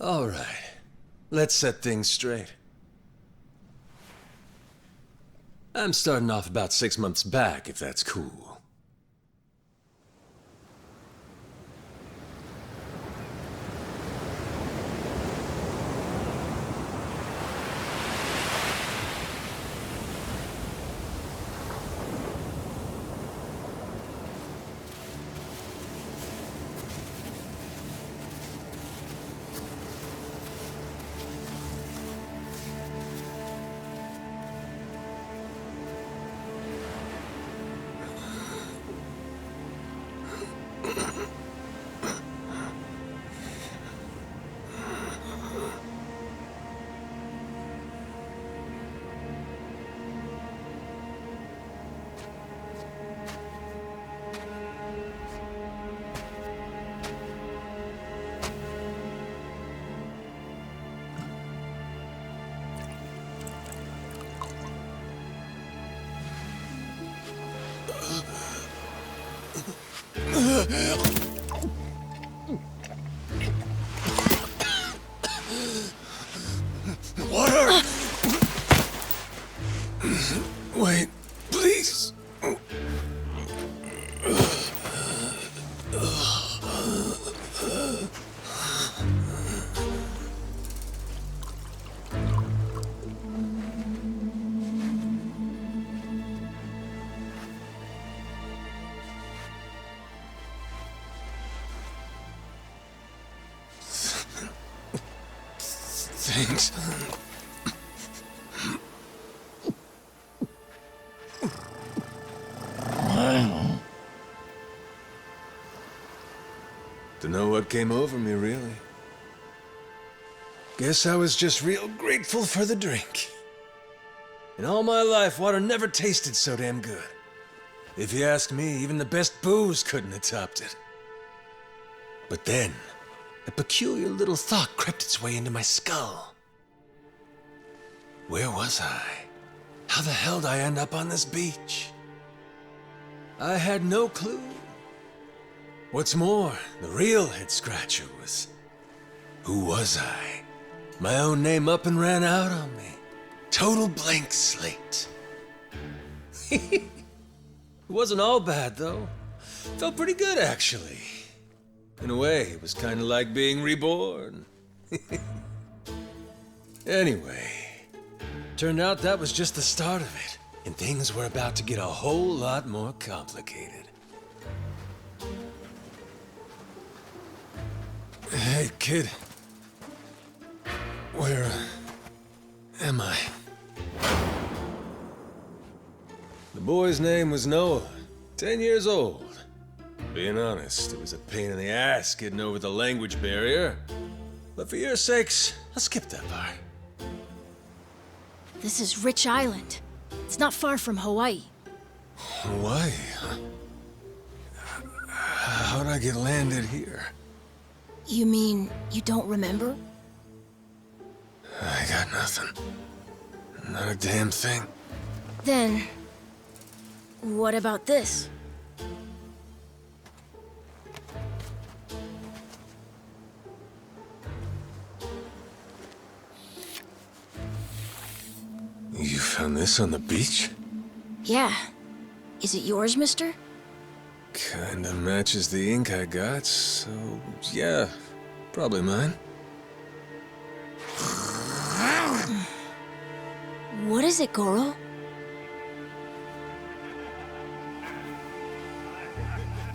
All right. Let's set things straight. I'm starting off about 6 months back, if that's cool. Water! Wait, please. Thanks. Dunno what came over me, really. Guess I was just real grateful for the drink. In all my life, water never tasted so damn good. If you ask me, even the best booze couldn't have topped it. But then, a peculiar little thought crept its way into my skull. Where was I? How the hell did I end up on this beach? I had no clue. What's more, the real head-scratcher was, who was I? My own name up and ran out on me. Total blank slate. It wasn't all bad, though. Felt pretty good, actually. In a way, it was kind of like being reborn. Anyway, turned out that was just the start of it, and things were about to get a whole lot more complicated. Hey, kid. Where am I? The boy's name was Noah, 10 years old. Being honest, it was a pain in the ass getting over the language barrier. But for your sakes, I'll skip that part. This is Rich Island. It's not far from Hawaii. Hawaii, huh? How'd I get landed here? You mean you don't remember? I got nothing. Not a damn thing. Then, what about this? You found this on the beach? Yeah. Is it yours, mister? Kinda matches the ink I got, so yeah, probably mine. What is it, Goro?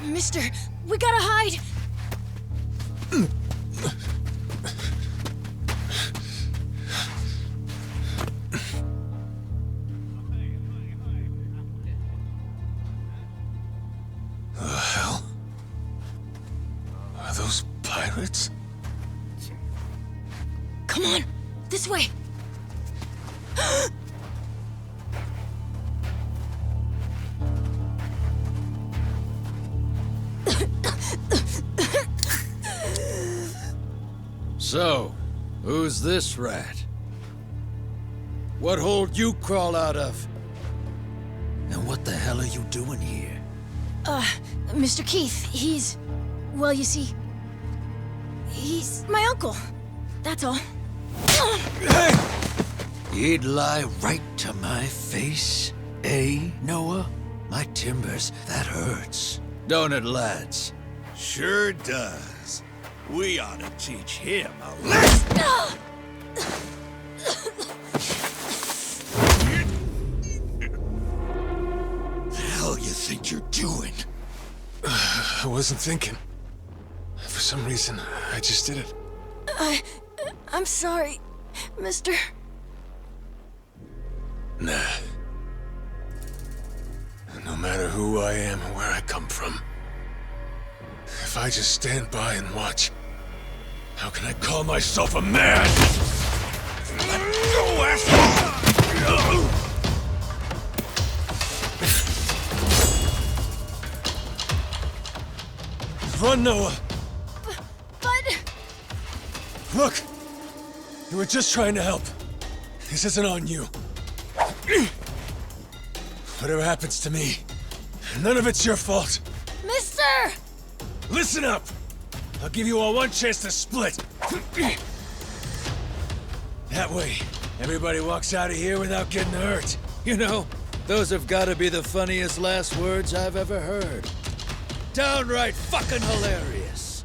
Mister, we gotta hide! The hell? Are those pirates? Come on, this way! So, who's this rat? What hole you crawl out of? And what the hell are you doing here? Mr. Keith, well, you see, he's my uncle. That's all. Hey! He'd lie right to my face, eh, Noah? My timbers, that hurts. Don't it, lads? Sure does. We ought to teach him a lesson. The hell you think you're doing? I wasn't thinking. For some reason, I just did it. I'm sorry, mister. Nah. No matter who I am or where I come from, if I just stand by and watch, how can I call myself a man? Let go, asshole! Run, Noah! But... Look! You were just trying to help. This isn't on you. Whatever happens to me, none of it's your fault. Mister! Listen up! I'll give you all one chance to split. That way, everybody walks out of here without getting hurt. You know, those have got to be the funniest last words I've ever heard. Downright fucking hilarious.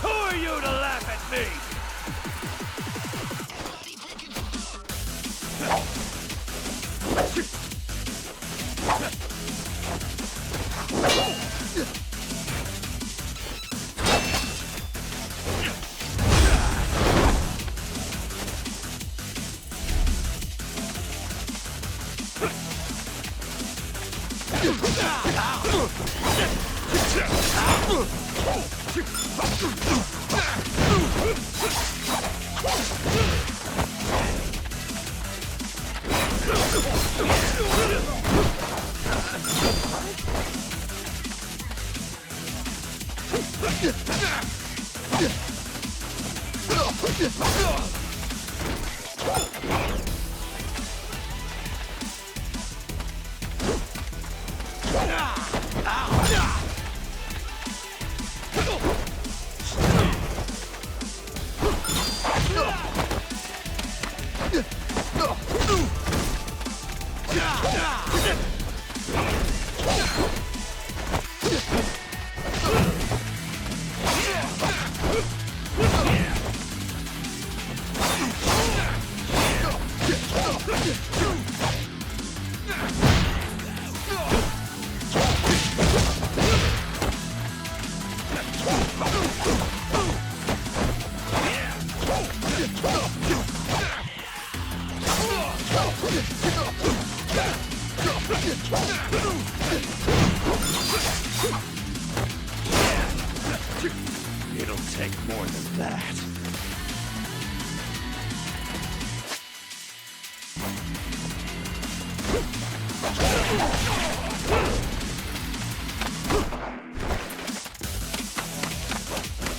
Who are you to laugh at me? It'll take more than that.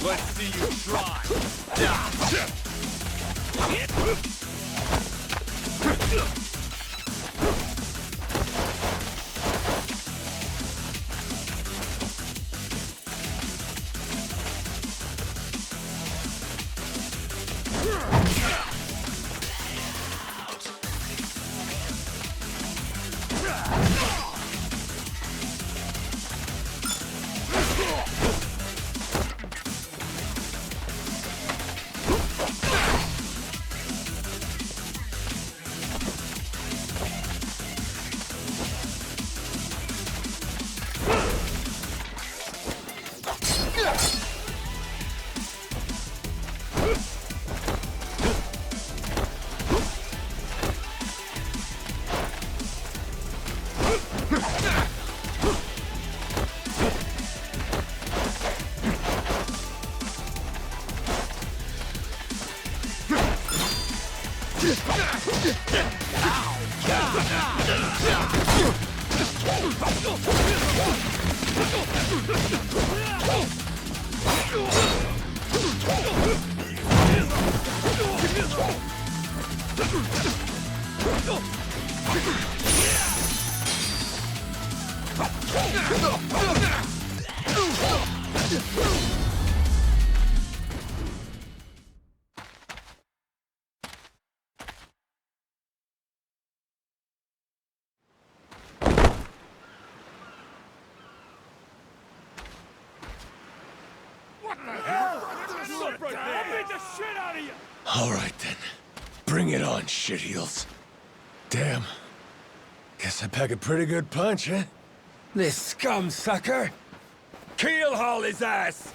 Let's see you try. All right then. Bring it on, shitheels. Damn. Guess I pack a pretty good punch, huh? This scum sucker! Keelhaul his ass!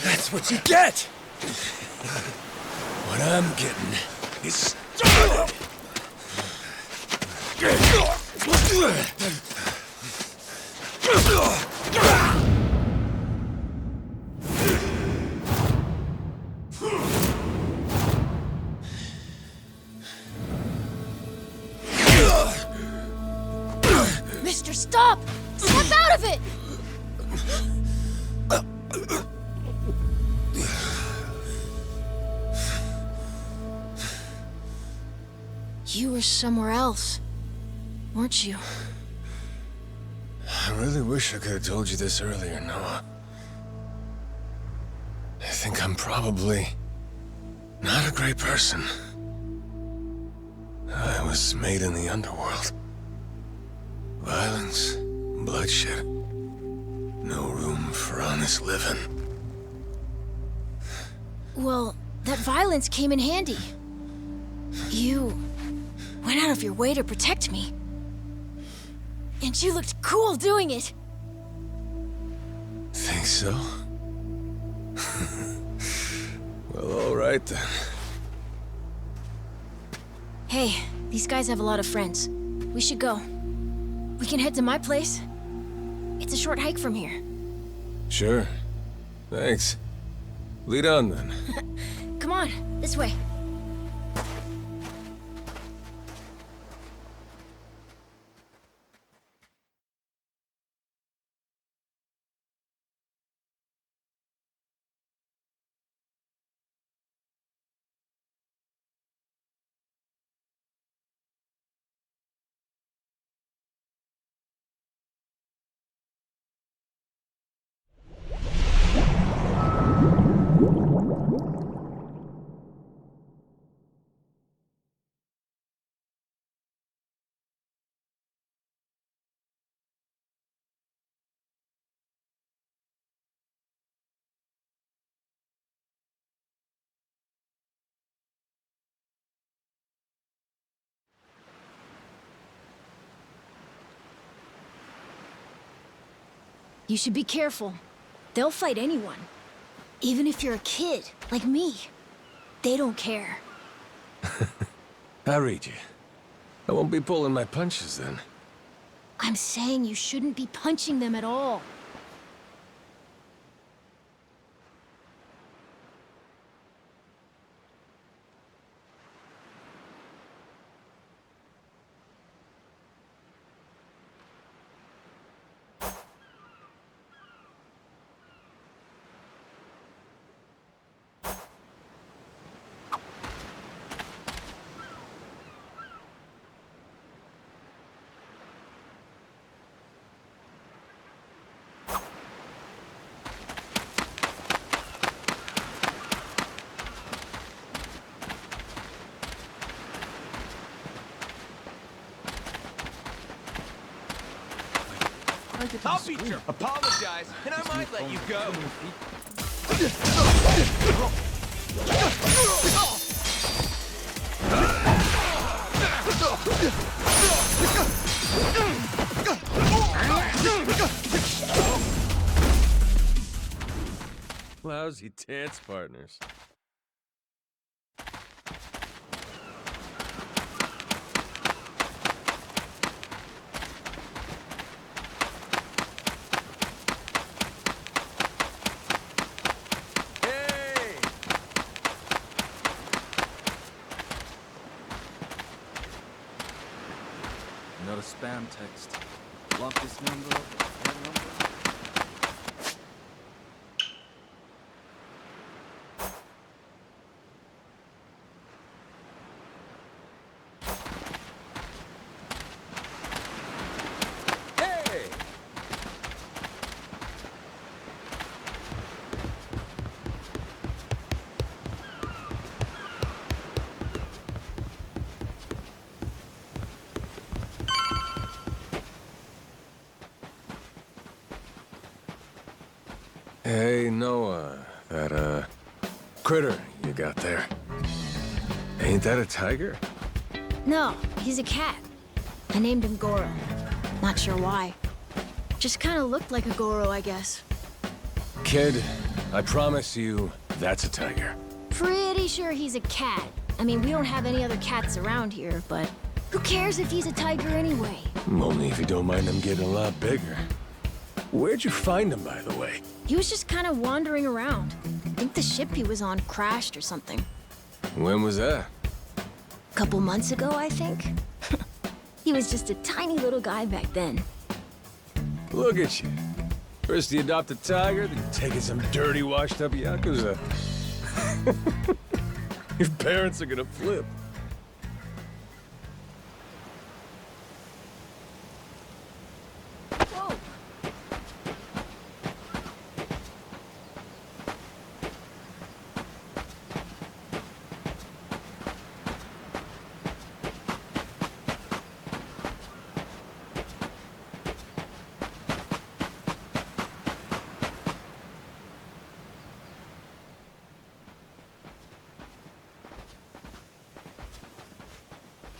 That's what you get! What I'm getting is started! Mister, stop! Snap out of it! You were somewhere else, weren't you? I really wish I could have told you this earlier, Noah. I think I'm probably not a great person. I was made in the underworld. Violence, bloodshed. No room for honest living. Well, that violence came in handy. You went out of your way to protect me. And you looked cool doing it. Think so? Well, all right then. Hey, these guys have a lot of friends. We should go. We can head to my place. It's a short hike from here. Sure. Thanks. Lead on then. Come on, this way. You should be careful. They'll fight anyone. Even if you're a kid, like me. They don't care. I read you. I won't be pulling my punches then. I'm saying you shouldn't be punching them at all. I'll be sure. Apologize, and I might let you go. Lousy dance partners. Another spam text. Block this number. That number. Hey, Noah, that, critter you got there. Ain't that a tiger? No, he's a cat. I named him Goro. Not sure why. Just kind of looked like a Goro, I guess. Kid, I promise you, that's a tiger. Pretty sure he's a cat. I mean, we don't have any other cats around here, but who cares if he's a tiger anyway? Only if you don't mind them getting a lot bigger. Where'd you find him, by the way? He was just kind of wandering around. I think the ship he was on crashed or something. When was that? Couple months ago, I think. He was just a tiny little guy back then. Look at you. First you adopt a tiger, then you're taking some dirty, washed-up Yakuza. Your parents are gonna flip. Whoa!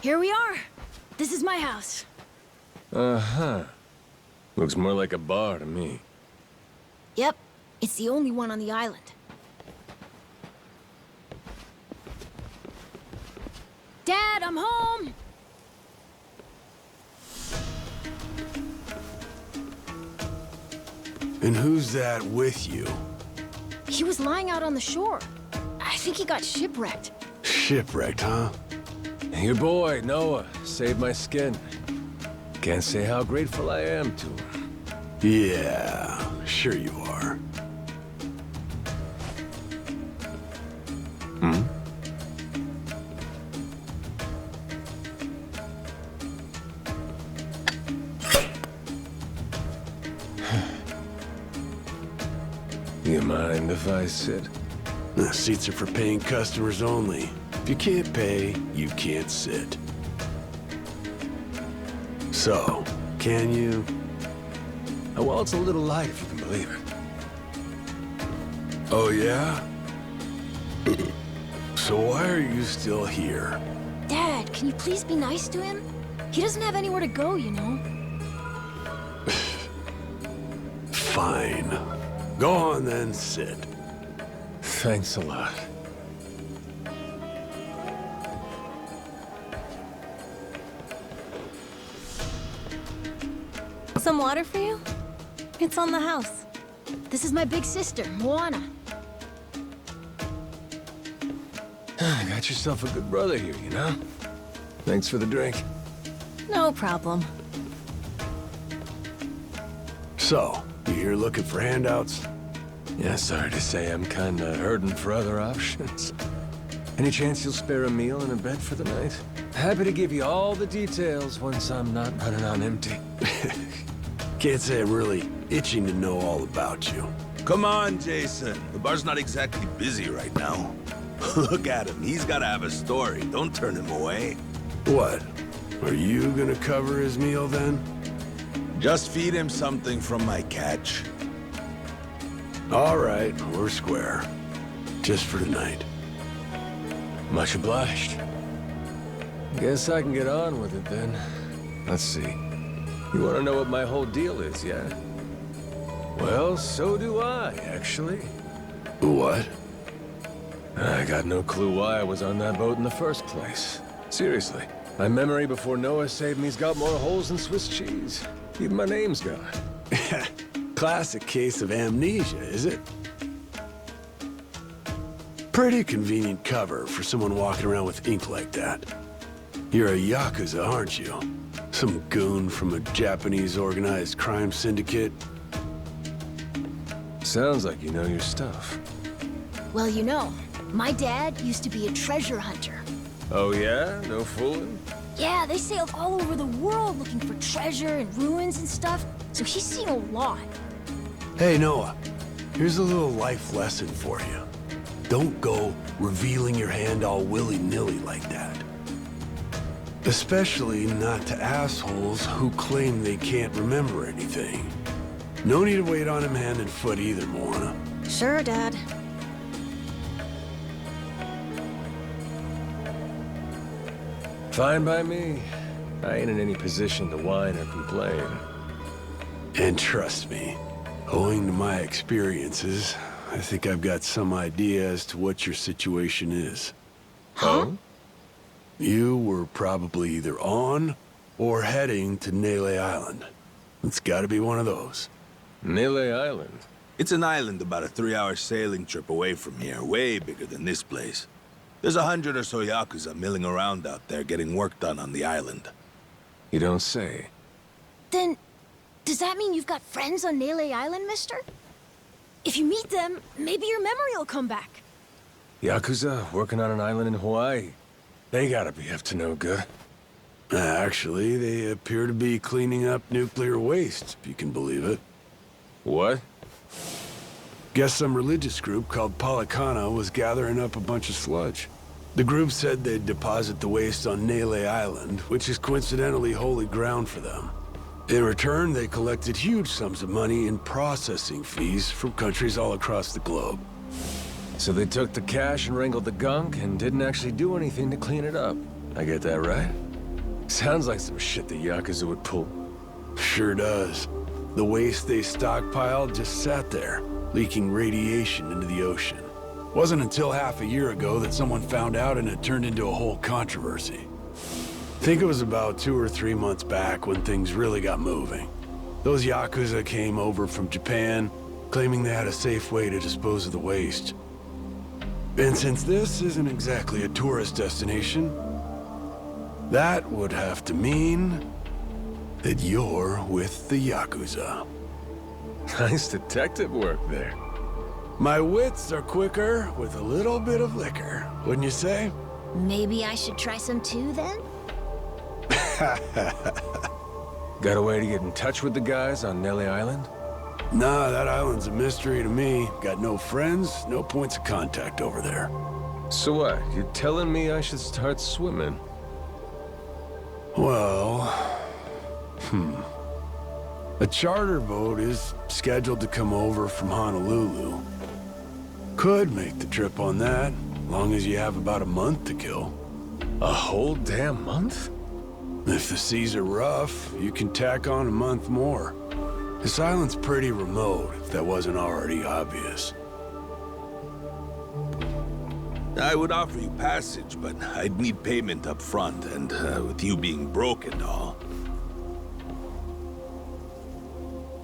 Here we are. This is my house. Uh-huh. Looks more like a bar to me. Yep, it's the only one on the island. Dad, I'm home! And who's that with you? He was lying out on the shore. I think he got shipwrecked. Shipwrecked, huh? Your boy, Noah, saved my skin. Can't say how grateful I am to him. Yeah, sure you are. Hmm? You mind if I sit? The seats are for paying customers only. If you can't pay, you can't sit. So, can you? Well, it's a little light, if you can believe it. Oh, yeah? So why are you still here? Dad, can you please be nice to him? He doesn't have anywhere to go, you know. Fine. Go on then, sit. Thanks a lot. Some water for you? It's on the house. This is my big sister, Moana. Got yourself a good brother here, you know? Thanks for the drink. No problem. So, you here looking for handouts? Yeah, sorry to say I'm kinda hurting for other options. Any chance you'll spare a meal and a bed for the night? Happy to give you all the details once I'm not running on empty. Can't say I'm really itching to know all about you. Come on, Jason. The bar's not exactly busy right now. Look at him. He's gotta have a story. Don't turn him away. What? Are you gonna cover his meal then? Just feed him something from my catch. All right, we're square. Just for tonight. Much obliged. Guess I can get on with it then. Let's see. You want to know what my whole deal is, yeah? Well, so do I, actually. What? I got no clue why I was on that boat in the first place. Seriously. My memory before Noah saved me's got more holes than Swiss cheese. Even my name's gone. Classic case of amnesia, is it? Pretty convenient cover for someone walking around with ink like that. You're a Yakuza, aren't you? Some goon from a Japanese organized crime syndicate? Sounds like you know your stuff. Well, you know, my dad used to be a treasure hunter. Oh yeah? No fooling? Yeah, they sailed all over the world looking for treasure and ruins and stuff, so he's seen a lot. Hey, Noah. Here's a little life lesson for you. Don't go revealing your hand all willy-nilly like that. Especially not to assholes who claim they can't remember anything. No need to wait on him hand and foot either, Moana. Sure, Dad. Fine by me. I ain't in any position to whine or complain. And trust me, owing to my experiences, I think I've got some idea as to what your situation is. Huh? You were probably either on or heading to Nele Island. It's gotta be one of those. Nele Island? It's an island about a 3-hour sailing trip away from here, way bigger than this place. There's 100 or so Yakuza milling around out there getting work done on the island. You don't say. Then, does that mean you've got friends on Nele Island, mister? If you meet them, maybe your memory will come back. Yakuza working on an island in Hawaii? They gotta be up to no good. Actually, they appear to be cleaning up nuclear waste, if you can believe it. What? Guess some religious group called Policana was gathering up a bunch of sludge. The group said they'd deposit the waste on Nele Island, which is coincidentally holy ground for them. In return, they collected huge sums of money in processing fees from countries all across the globe. So they took the cash and wrangled the gunk and didn't actually do anything to clean it up. I get that right? Sounds like some shit the Yakuza would pull. Sure does. The waste they stockpiled just sat there, leaking radiation into the ocean. Wasn't until half a year ago that someone found out and it turned into a whole controversy. Think it was about 2 or 3 months back when things really got moving. Those Yakuza came over from Japan, claiming they had a safe way to dispose of the waste. And since this isn't exactly a tourist destination, that would have to mean that you're with the Yakuza. Nice detective work there. My wits are quicker with a little bit of liquor, wouldn't you say? Maybe I should try some too, then? Got a way to get in touch with the guys on Nele Island? Nah, that island's a mystery to me. Got no friends, no points of contact over there. So what? You're telling me I should start swimming? Well... A charter boat is scheduled to come over from Honolulu. Could make the trip on that, long as you have about a month to kill. A whole damn month? If the seas are rough, you can tack on a month more. This island's pretty remote, if that wasn't already obvious. I would offer you passage, but I'd need payment up front, and with you being broke and all.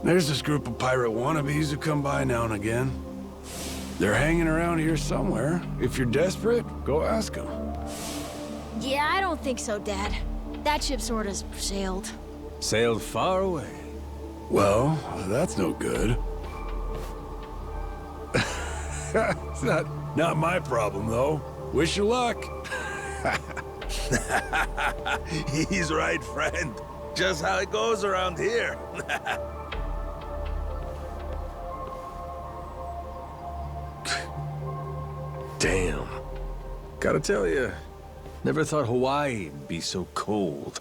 There's this group of pirate wannabes who come by now and again. They're hanging around here somewhere. If you're desperate, go ask them. Yeah, I don't think so, Dad. That ship sort of sailed. Sailed far away. Well, that's no good. It's not my problem, though. Wish you luck. He's right, friend. Just how it goes around here. Damn. Gotta tell you, never thought Hawaii'd be so cold.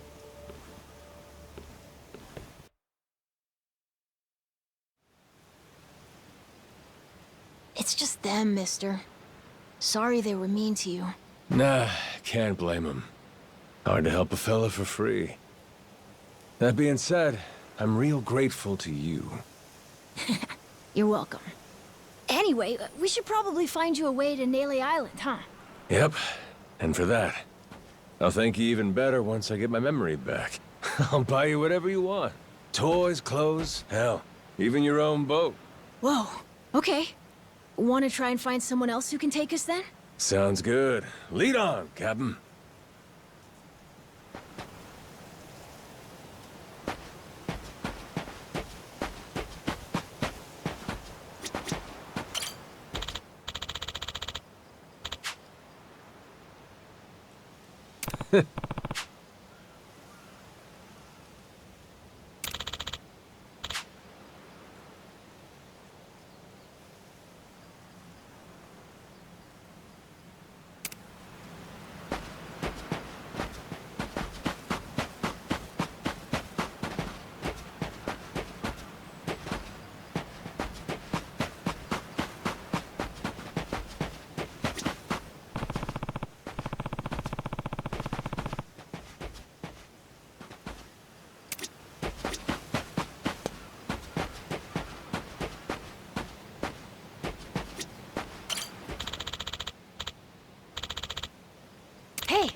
It's just them, mister. Sorry they were mean to you. Nah, can't blame him. Hard to help a fella for free. That being said, I'm real grateful to you. You're welcome. Anyway, we should probably find you a way to Nele Island, huh? Yep, and for that, I'll thank you even better once I get my memory back. I'll buy you whatever you want. Toys, clothes, hell, even your own boat. Whoa, okay. Want to try and find someone else who can take us then? Sounds good. Lead on, Captain. Hey!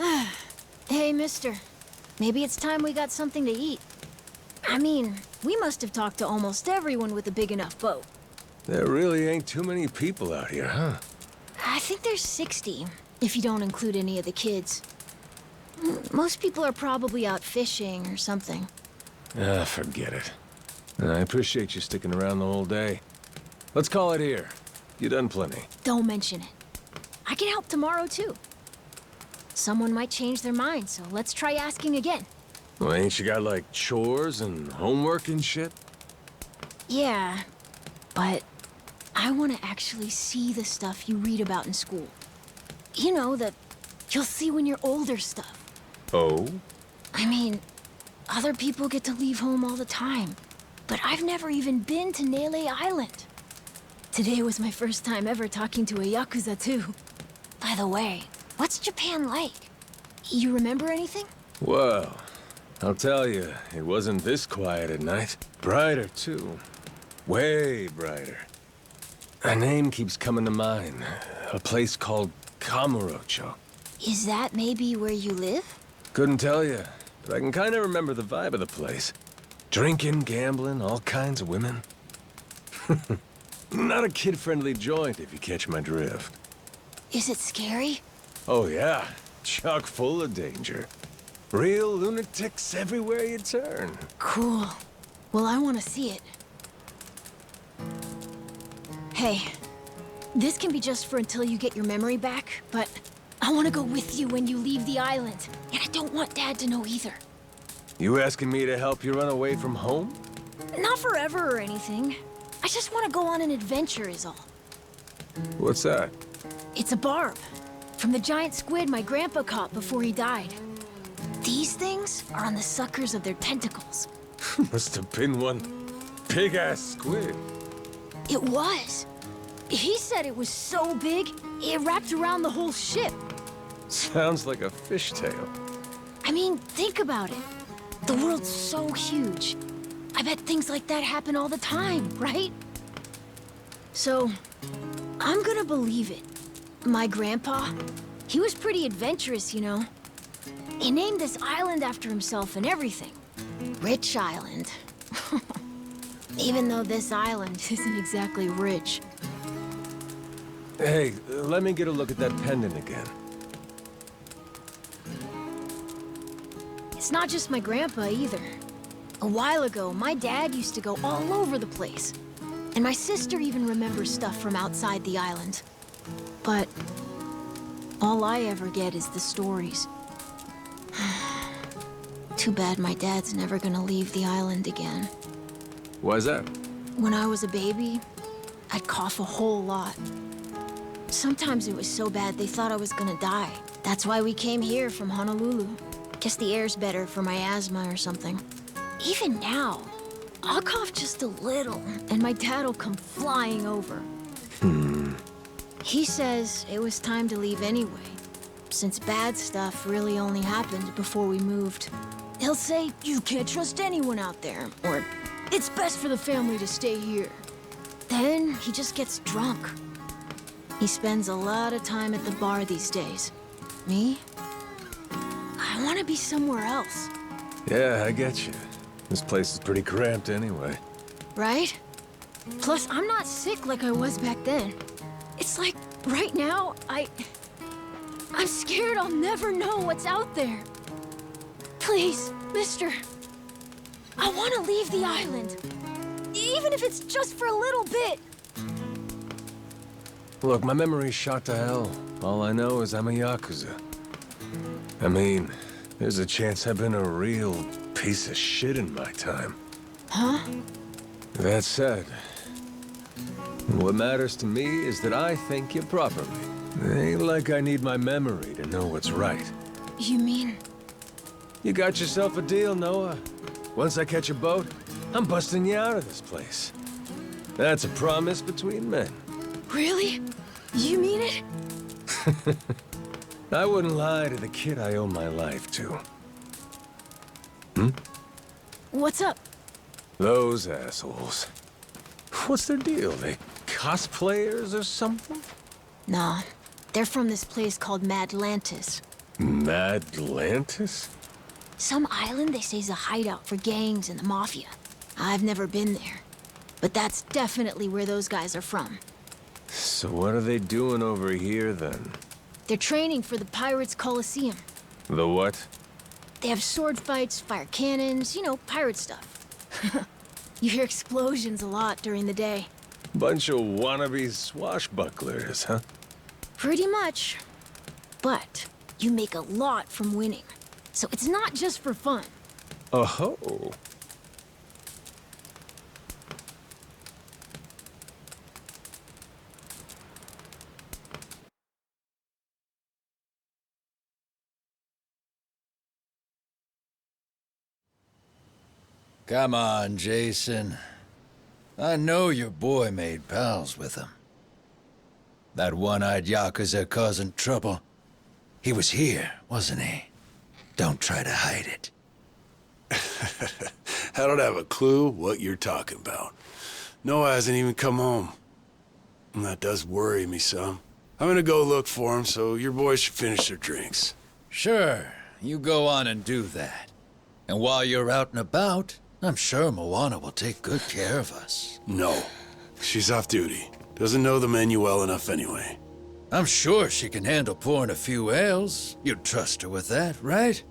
Huh? Hey, mister. Maybe it's time we got something to eat. I mean, we must have talked to almost everyone with a big enough boat. There really ain't too many people out here, huh? I think there's 60, if you don't include any of the kids. Most people are probably out fishing or something. Ah, forget it. I appreciate you sticking around the whole day. Let's call it here. You done plenty. Don't mention it. I can help tomorrow, too. Someone might change their mind, so let's try asking again. Well, ain't you got, like, chores and homework and shit? Yeah, but I want to actually see the stuff you read about in school. You know, that you'll see when you're older stuff. Oh? I mean, other people get to leave home all the time, but I've never even been to Nele Island. Today was my first time ever talking to a Yakuza, too. By the way, what's Japan like? You remember anything? Well, I'll tell you, it wasn't this quiet at night. Brighter, too. Way brighter. A name keeps coming to mind. A place called Kamurocho. Is that maybe where you live? Couldn't tell you, but I can kind of remember the vibe of the place. Drinking, gambling, all kinds of women. Not a kid-friendly joint, if you catch my drift. Is it scary? Oh, yeah. Chock full of danger. Real lunatics everywhere you turn. Cool. Well, I want to see it. Hey, this can be just for until you get your memory back, but I want to go with you when you leave the island. And I don't want Dad to know either. You asking me to help you run away from home? Not forever or anything. I just want to go on an adventure is all. What's that? It's a barb. From the giant squid my grandpa caught before he died. These things are on the suckers of their tentacles. Must have been one big-ass squid. It was. He said it was so big, it wrapped around the whole ship. Sounds like a fishtail. I mean, think about it. The world's so huge. I bet things like that happen all the time, right? So, I'm gonna believe it. My grandpa, he was pretty adventurous, you know. He named this island after himself and everything. Rich Island. Even though this island isn't exactly rich. Hey, let me get a look at that pendant again. It's not just my grandpa either. A while ago, my dad used to go all over the place. And my sister even remembers stuff from outside the island. But all I ever get is the stories. Too bad my dad's never gonna leave the island again. Why's that? When I was a baby, I'd cough a whole lot. Sometimes it was so bad they thought I was gonna die. That's why we came here from Honolulu. Guess the air's better for my asthma or something. Even now, I'll cough just a little, and my dad'll come flying over. He says it was time to leave anyway, since bad stuff really only happened before we moved. He'll say, you can't trust anyone out there, or it's best for the family to stay here. Then he just gets drunk. He spends a lot of time at the bar these days. Me? I want to be somewhere else. Yeah, I get you. This place is pretty cramped anyway. Right? Plus, I'm not sick like I was back then. It's like, right now, I'm scared I'll never know what's out there. Please, mister. I want to leave the island. Even if it's just for a little bit. Look, my memory's shot to hell. All I know is I'm a Yakuza. I mean, there's a chance I've been a real piece of shit in my time. Huh? That said, what matters to me is that I think you properly. It ain't like I need my memory to know what's right. You mean? You got yourself a deal, Noah. Once I catch a boat, I'm busting you out of this place. That's a promise between men. Really? You mean it? I wouldn't lie to the kid I owe my life to. What's up? Those assholes. What's their deal? They cosplayers or something? Nah, they're from this place called Madlantis. Madlantis? Some island they say is a hideout for gangs and the mafia. I've never been there, but that's definitely where those guys are from. So what are they doing over here, then? They're training for the Pirates Coliseum. The what? They have sword fights, fire cannons, you know, pirate stuff. You hear explosions a lot during the day. Bunch of wannabe swashbucklers, huh? Pretty much. But you make a lot from winning. So it's not just for fun. Oh. Come on, Jason. I know your boy made pals with him. That one-eyed Yakuza causing trouble. He was here, wasn't he? Don't try to hide it. I don't have a clue what you're talking about. Noah hasn't even come home. And that does worry me some. I'm gonna go look for him, so your boys should finish their drinks. Sure, you go on and do that. And while you're out and about, I'm sure Moana will take good care of us. No. She's off duty. Doesn't know the menu well enough anyway. I'm sure she can handle pouring a few ales. You'd trust her with that, right?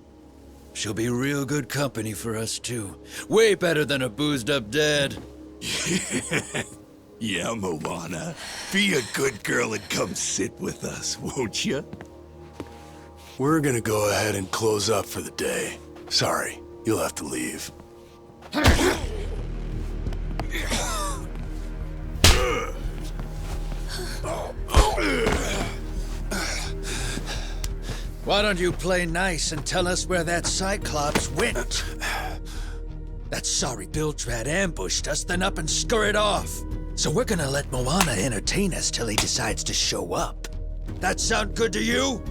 She'll be real good company for us, too. Way better than a boozed-up dad. Yeah, Moana. Be a good girl and come sit with us, won't you? We're gonna go ahead and close up for the day. Sorry, you'll have to leave. Why don't you play nice and tell us where that Cyclops went? That sorry Biltrat ambushed us, then up and scurried off. So we're gonna let Moana entertain us till he decides to show up. That sound good to you?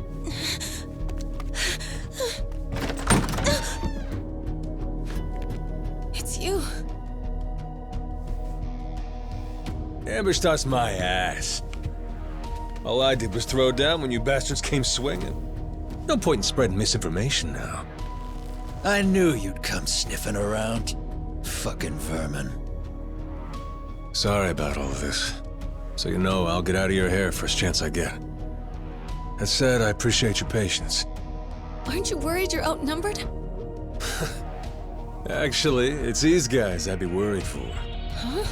It's you. Ambushed us my ass. All I did was throw down when you bastards came swinging. No point in spreading misinformation now. I knew you'd come sniffing around. Fucking vermin. Sorry about all of this. So you know, I'll get out of your hair first chance I get. That said, I appreciate your patience. Aren't you worried you're outnumbered? Actually, it's these guys I'd be worried for. Huh?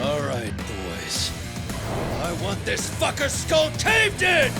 All right, boys. I want this fucker skull caved in!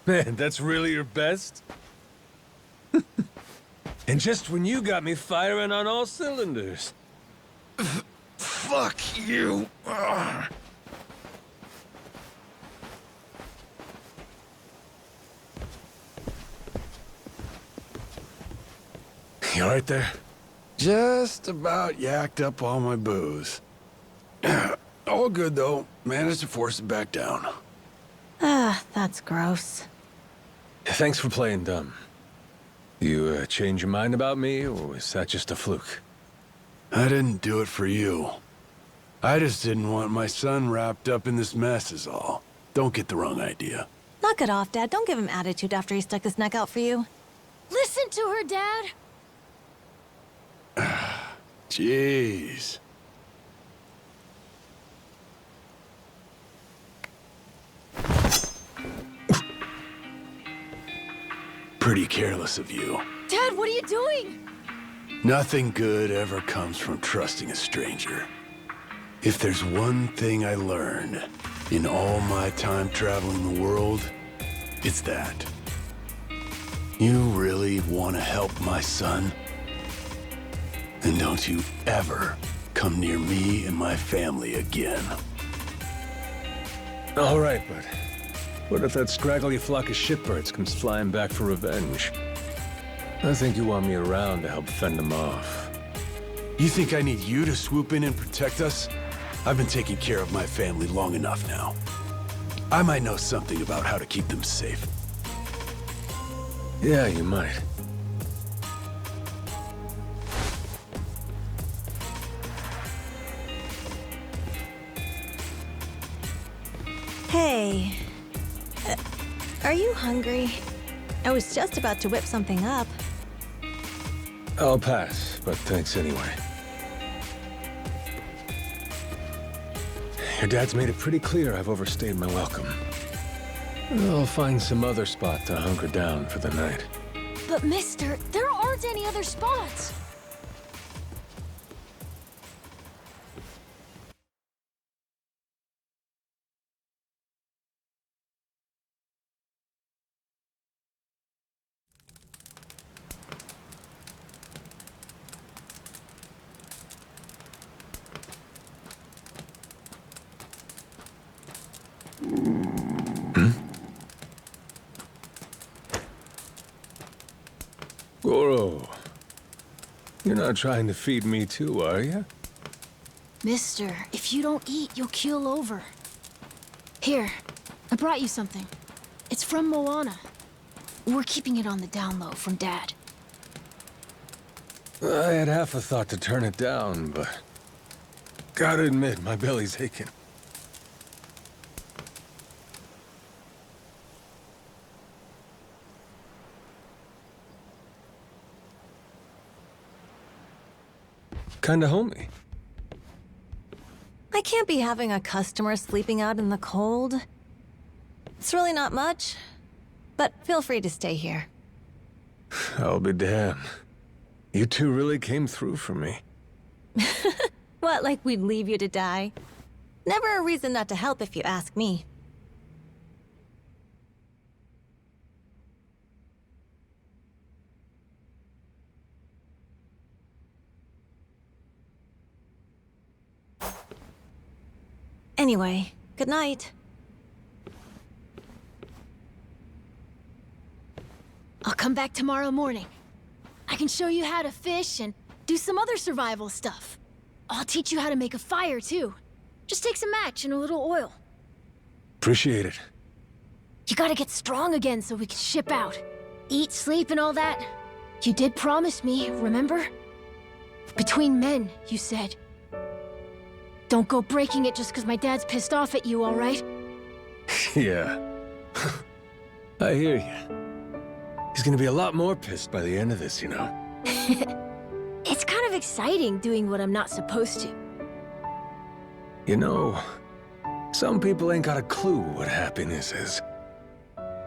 Man, that's really your best? And just when you got me firing on all cylinders. Fuck you! You alright there? Just about yacked up all my booze. All good, though. Managed to force it back down. Ah, that's gross. Thanks for playing dumb. You change your mind about me, or was that just a fluke? I didn't do it for you. I just didn't want my son wrapped up in this mess is all. Don't get the wrong idea. Knock it off, Dad. Don't give him attitude after he stuck his neck out for you. Listen to her, Dad. Jeez. Pretty careless of you. Dad, what are you doing? Nothing good ever comes from trusting a stranger. If there's one thing I learned in all my time traveling the world, it's that. You really want to help my son? Then don't you ever come near me and my family again. All right, but what if that scraggly flock of shitbirds comes flying back for revenge? I think you want me around to help fend them off. You think I need you to swoop in and protect us? I've been taking care of my family long enough now. I might know something about how to keep them safe. Yeah, you might. Hey. Are you hungry? I was just about to whip something up. I'll pass, but thanks anyway. Your dad's made it pretty clear I've overstayed my welcome. I'll find some other spot to hunker down for the night. But mister, there aren't any other spots. Goro, you're not trying to feed me too, are you? Mister, if you don't eat, you'll keel over. Here, I brought you something. It's from Moana. We're keeping it on the down low from Dad. I had half a thought to turn it down, but gotta admit, my belly's aching. Kinda homey. I can't be having a customer sleeping out in the cold. It's really not much, but feel free to stay here. I'll be damned. You two really came through for me. What, like we'd leave you to die? Never a reason not to help if you ask me. Anyway, good night. I'll come back tomorrow morning. I can show you how to fish and do some other survival stuff. I'll teach you how to make a fire, too. Just take some match and a little oil. Appreciate it. You gotta get strong again so we can ship out. Eat, sleep, and all that. You did promise me, remember? Between men, you said. Don't go breaking it just because my dad's pissed off at you, all right? Yeah. I hear you. He's gonna be a lot more pissed by the end of this, you know? It's kind of exciting doing what I'm not supposed to. You know, some people ain't got a clue what happiness is.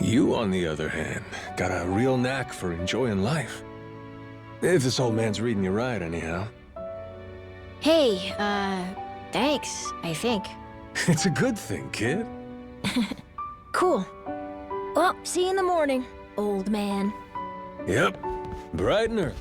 You, on the other hand, got a real knack for enjoying life. If this old man's reading you right, anyhow. Hey, thanks, I think. It's a good thing, kid. Cool. Well, see you in the morning, old man. Yep, bright and early.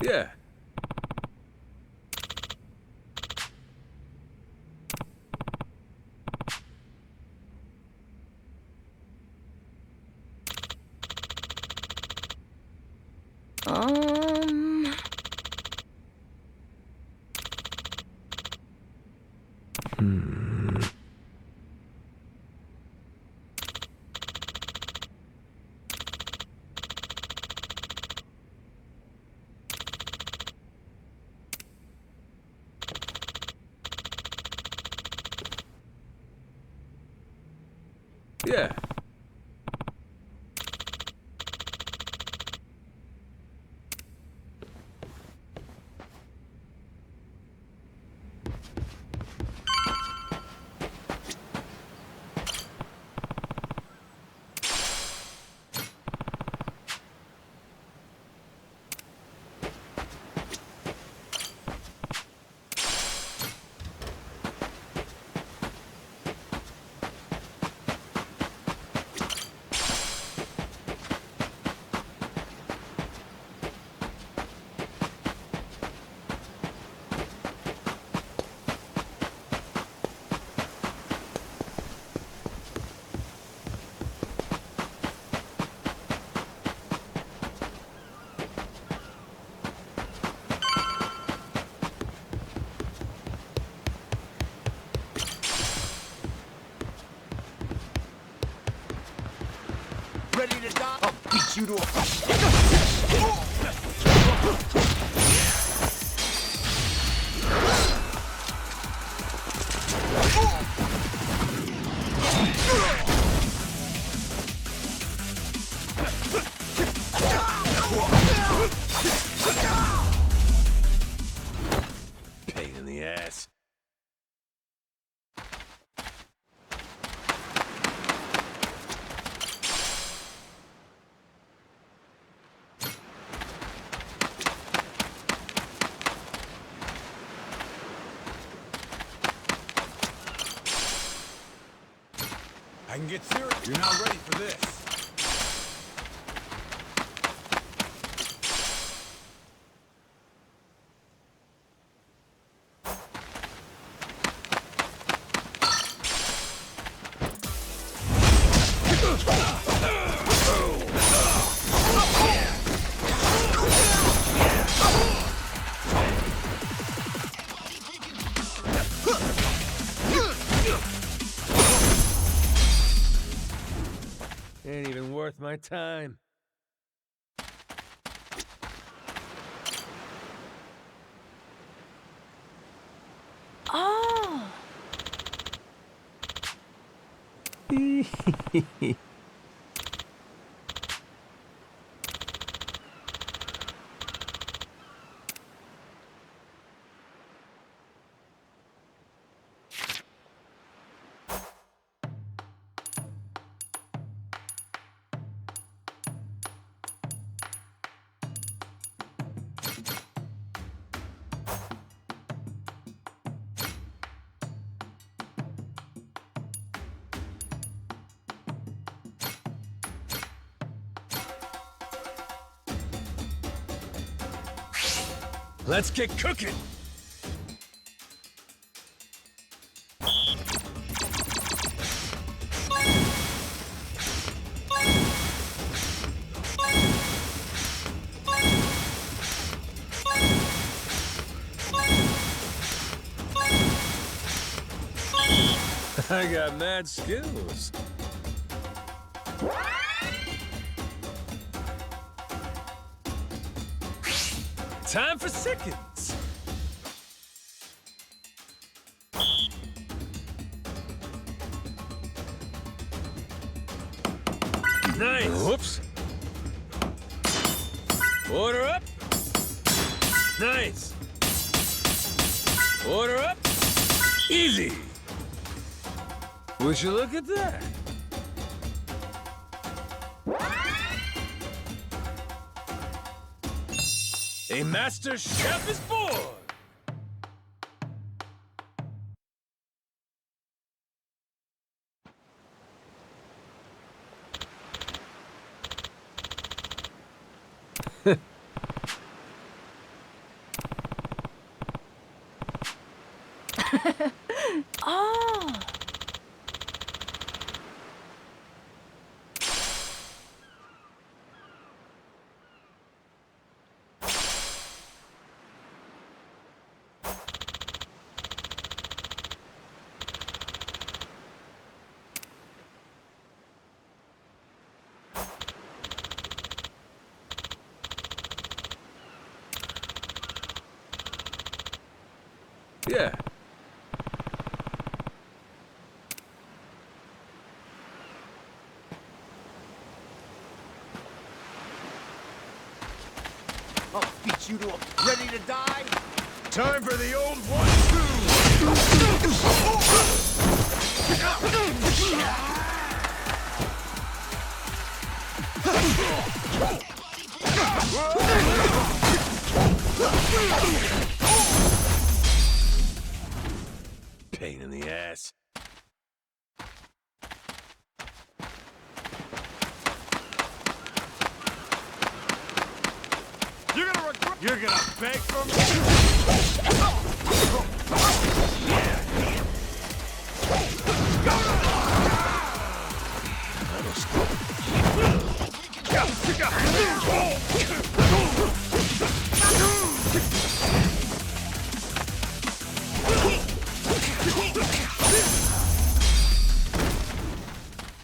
Yeah. Yeah. Ready to die? I'll beat you to a... Pain in the ass. I can get serious. You're not ready for this. Ain't even worth my time. Oh! Let's get cooking! I got mad skills. Time for seconds. Nice. Whoops. Order up. Nice. Order up. Easy. Would you look at that? A master chef is born! Yeah. I'll beat you to a ready to die. Time for the old 1-2. Pain in the ass. You're gonna beg for me?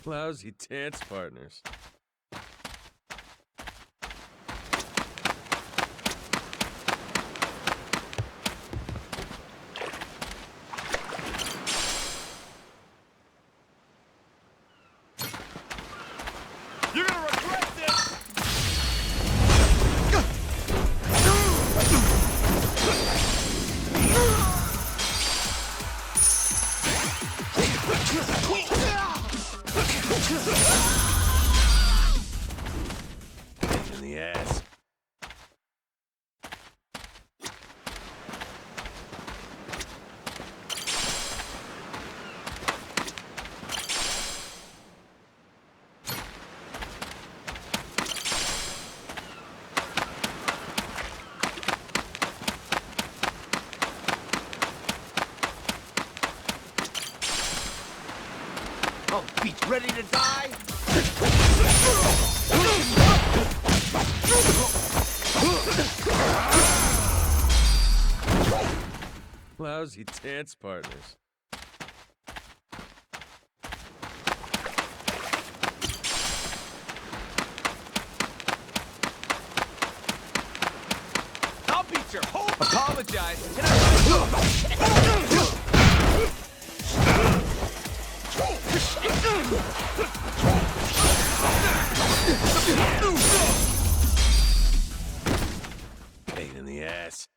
Lousy dance partners. You're gonna regret this! Pain in the ass. I'll beat you ready to die. Lousy dance partners. I'll beat your whole. Apologize. And Pain in the ass.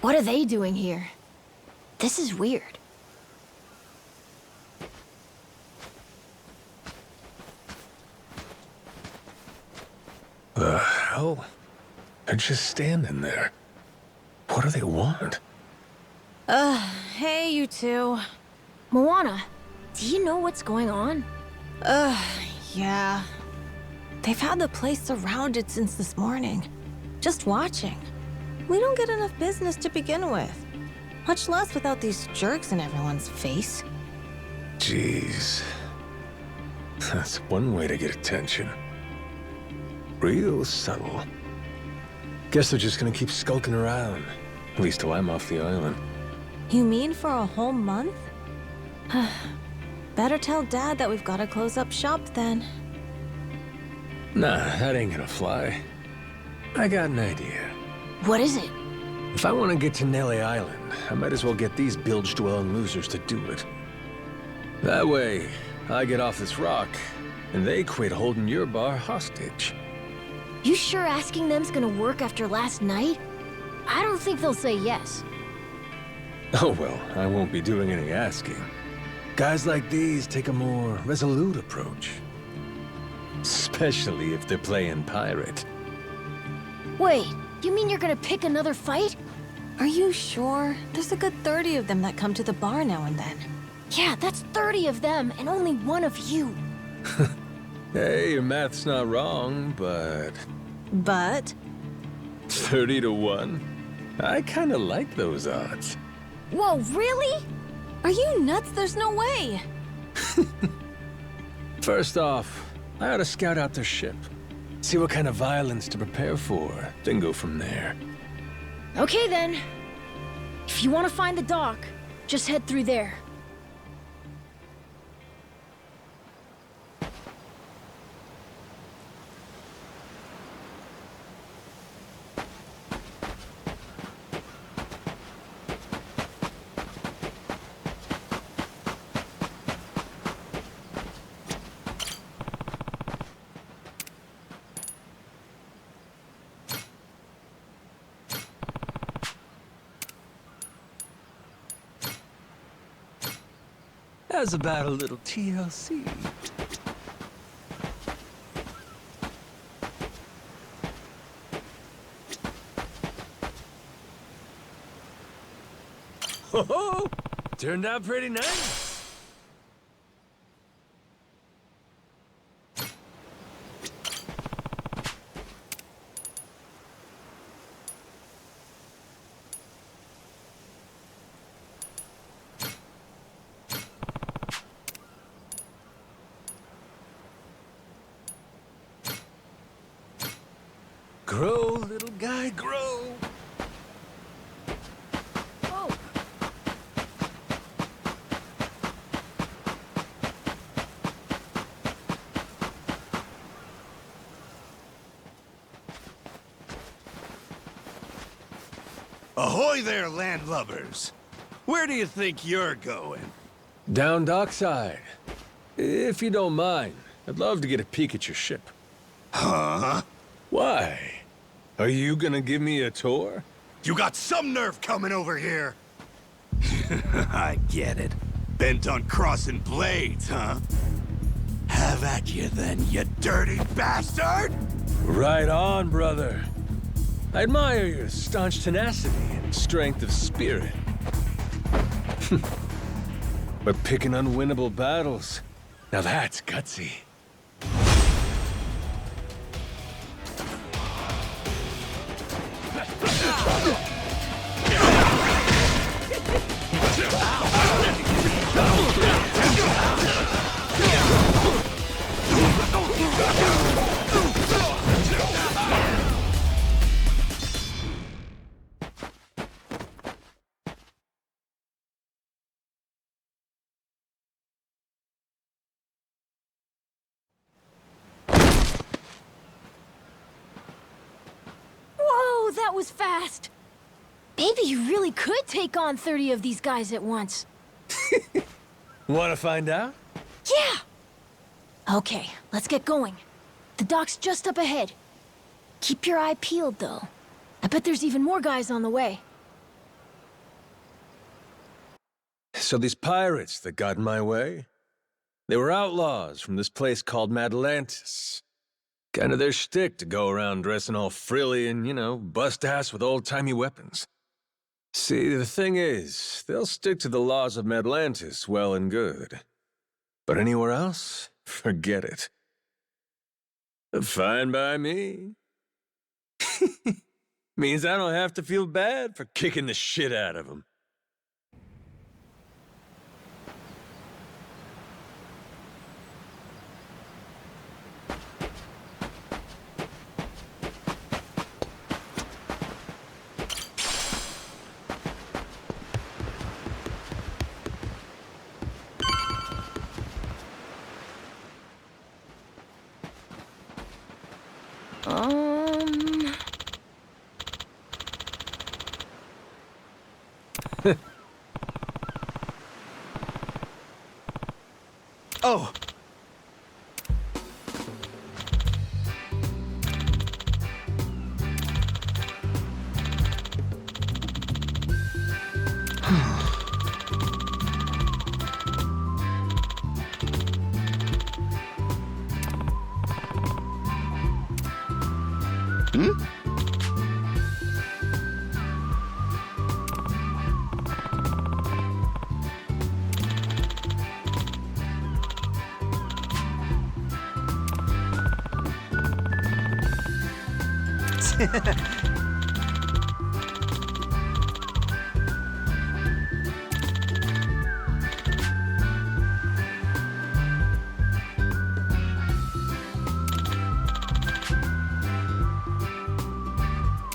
What are they doing here? This is weird. The hell? They're just standing there. What do they want? Hey, you two. Moana, do you know what's going on? Yeah. They've had the place surrounded since this morning. Just watching. We don't get enough business to begin with. Much less without these jerks in everyone's face. Jeez. That's one way to get attention. Real subtle. Guess they're just gonna keep skulking around. At least till I'm off the island. You mean for a whole month? Better tell Dad that we've got to close up shop then. Nah, that ain't gonna fly. I got an idea. What is it? If I want to get to Nelly Island, I might as well get these bilge-dwelling losers to do it. That way, I get off this rock, and they quit holding your bar hostage. You sure asking them's gonna work after last night? I don't think they'll say yes. Oh well, I won't be doing any asking. Guys like these take a more resolute approach. Especially if they're playing pirate. Wait, you mean you're gonna pick another fight? Are you sure? There's a good 30 of them that come to the bar now and then. Yeah, that's 30 of them and only one of you. Hey, your math's not wrong, but... But? 30 to 1? I kinda like those odds. Whoa, really? Are you nuts? There's no way. First off, I ought to scout out their ship. See what kind of violence to prepare for, then go from there. Okay then. If you want to find the dock, just head through there. How's about a little TLC? Ho-ho! Turned out pretty nice. Grow, little guy, grow. Whoa! Ahoy there, landlubbers! Where do you think you're going? Down dockside. If you don't mind, I'd love to get a peek at your ship. Huh? Why? Are you gonna give me a tour? You got some nerve coming over here! I get it. Bent on crossing blades, huh? Have at you then, you dirty bastard! Right on, brother. I admire your staunch tenacity and strength of spirit. But picking unwinnable battles, now that's gutsy. Whoa, that was fast! Maybe you really could take on 30 of these guys at once. Wanna find out? Yeah! Okay, let's get going. The dock's just up ahead. Keep your eye peeled, though. I bet there's even more guys on the way. So these pirates that got in my way, they were outlaws from this place called Madlantis. Kinda their shtick to go around dressing all frilly and, you know, bust ass with old-timey weapons. See, the thing is, they'll stick to the laws of Madlantis well and good. But anywhere else, forget it. Fine by me. Means I don't have to feel bad for kicking the shit out of them. Oh!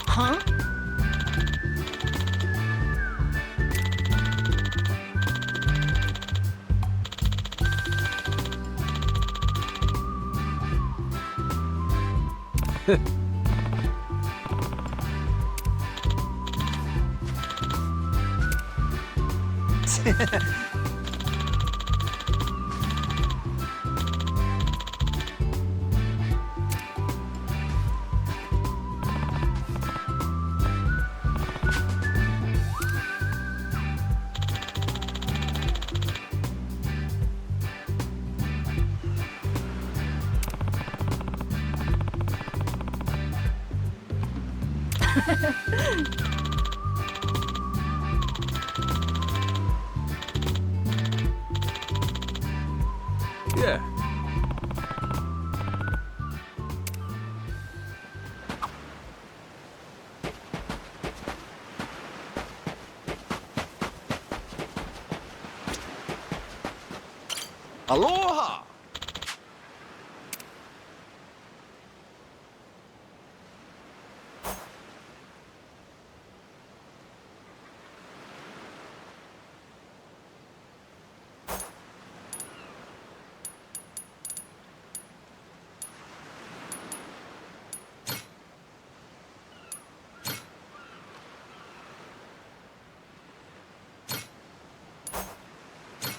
Huh? Yeah. Aloha!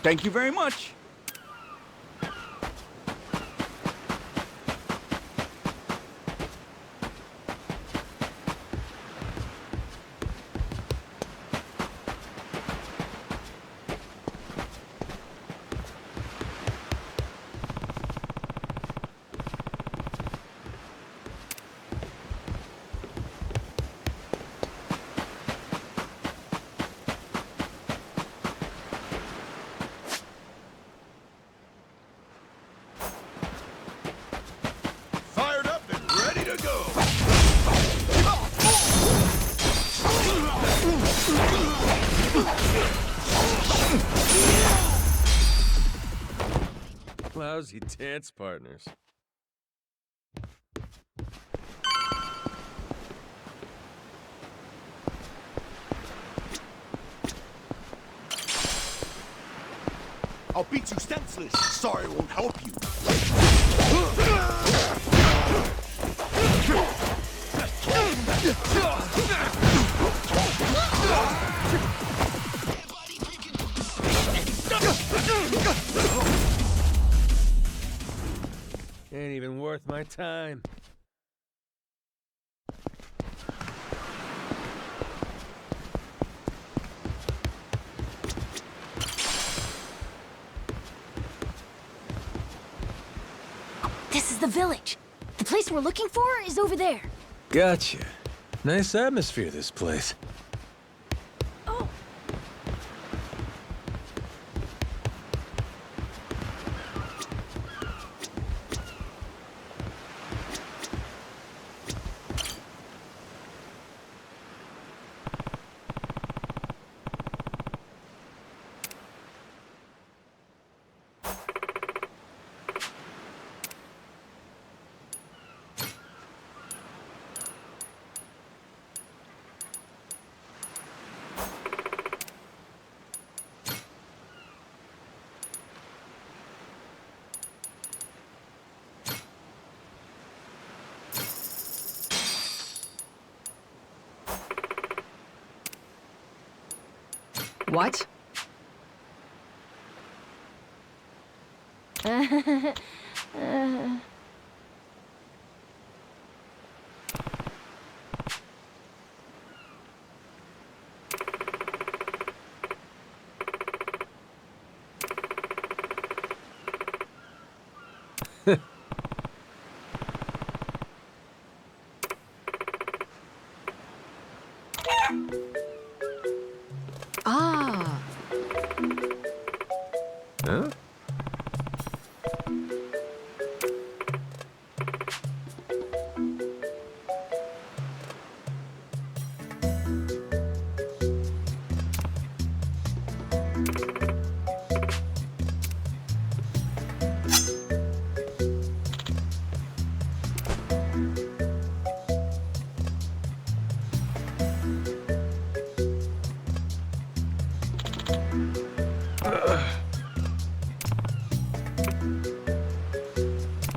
Thank you very much. Fired up and ready to go. Lousy dance partners. I'll beat you senseless. Sorry, it won't help you. Ain't even worth my time. This is the village. The place we're looking for is over there. Gotcha. Nice atmosphere, this place. Oh. What? Ah. Huh?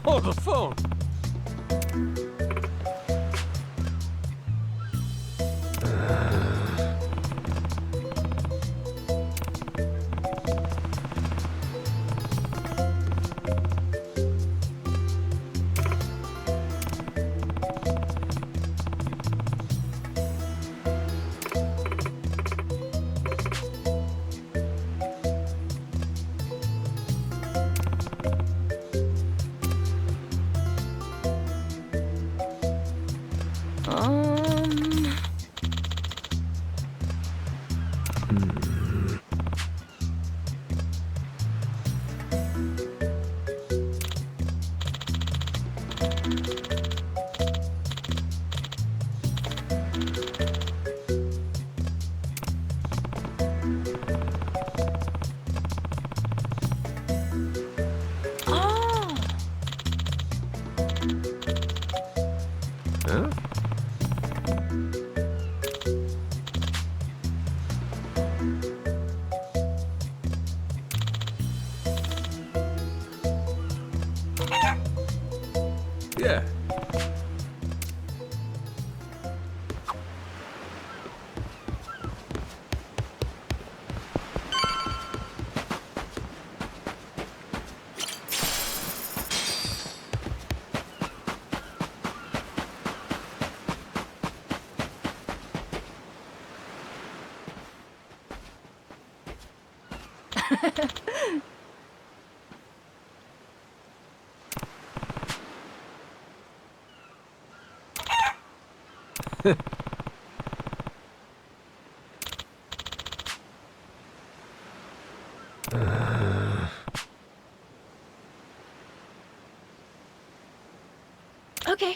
Oh, the phone! Yeah. Okay.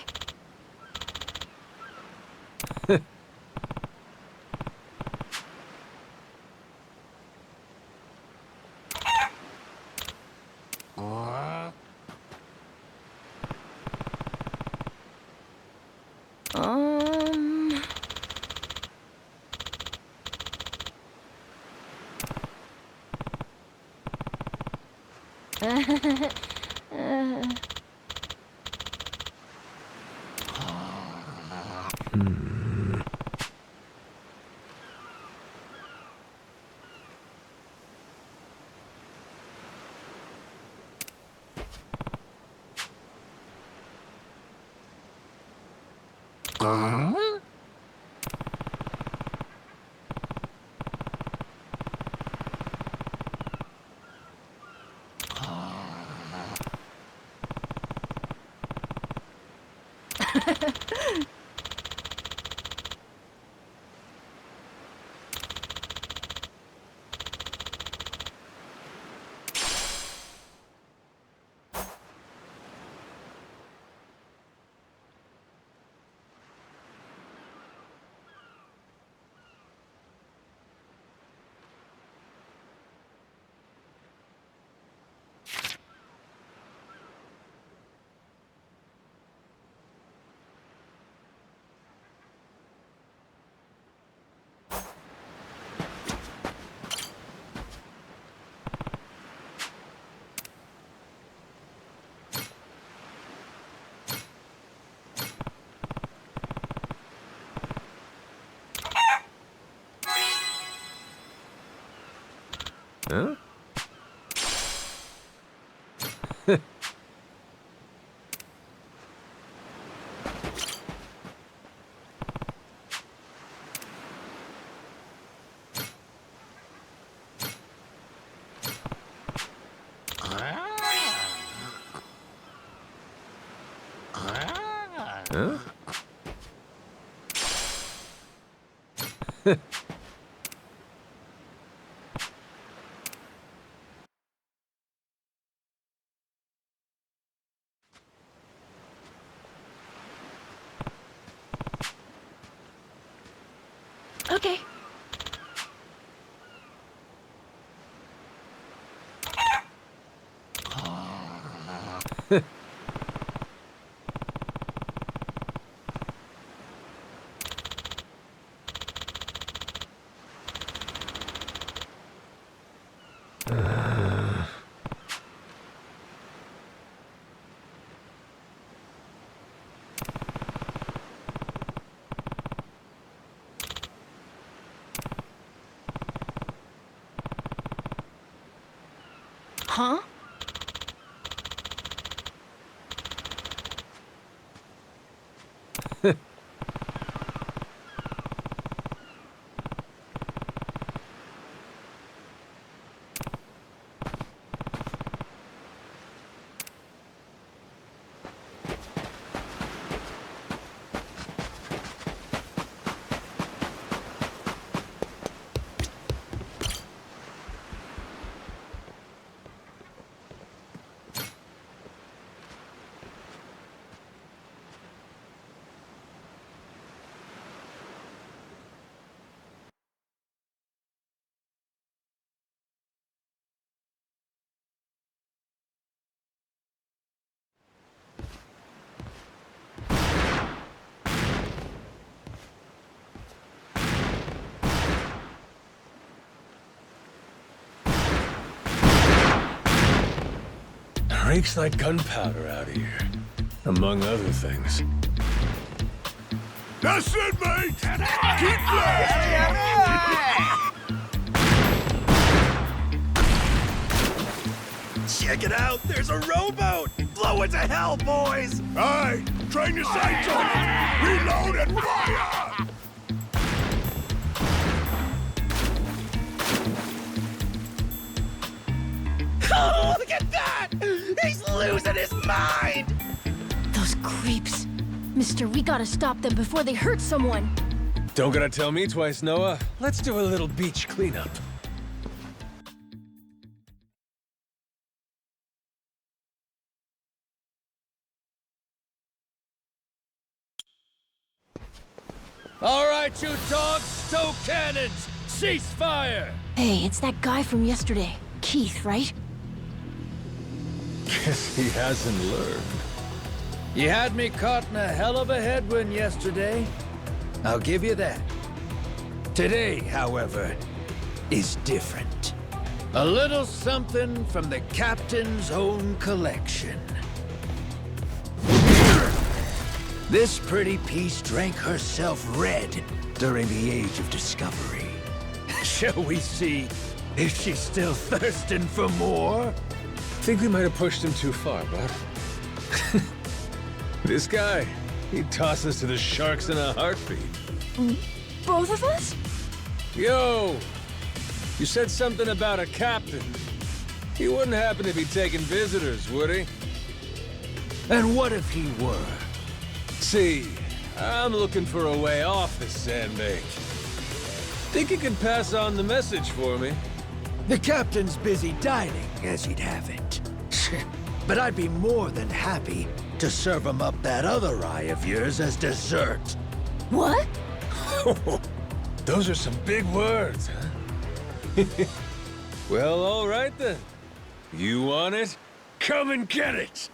Huh? Huh? Okay. Huh? Reeks like gunpowder out here, among other things. That's it, mate! Keep flying! Check it out! There's a rowboat! Blow it to hell, boys! Aye! Train your sights on it! Reload and fire! Oh, look at that! He's losing his mind! Those creeps. Mister, we gotta stop them before they hurt someone. Don't gotta tell me twice, Noah. Let's do a little beach cleanup. All right, you dogs, stow cannons! Cease fire! Hey, it's that guy from yesterday. Keith, right? Guess he hasn't learned. You had me caught in a hell of a headwind yesterday. I'll give you that. Today, however, is different. A little something from the captain's own collection. This pretty piece drank herself red during the Age of Discovery. Shall we see if she's still thirsting for more? Think we might have pushed him too far, bud. This guy, he'd toss us to the sharks in a heartbeat. Both of us? Yo! You said something about a captain. He wouldn't happen to be taking visitors, would he? And what if he were? See, I'm looking for a way off this sandbank. Think you can pass on the message for me? The captain's busy dining, as he'd have it. But I'd be more than happy to serve him up that other eye of yours as dessert. What? Those are some big words, huh? Well, all right then. You want it? Come and get it!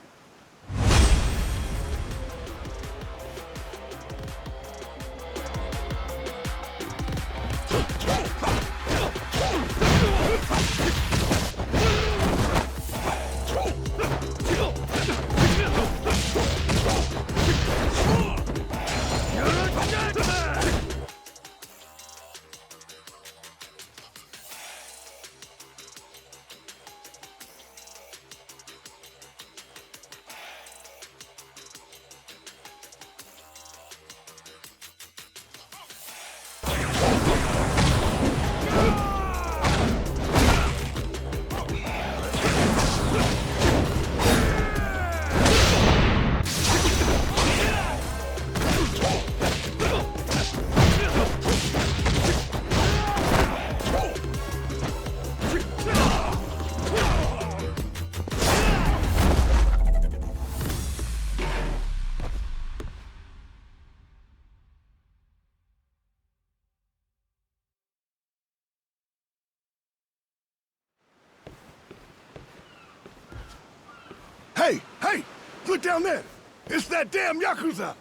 Hey! Hey! Look down there! It's that damn Yakuza!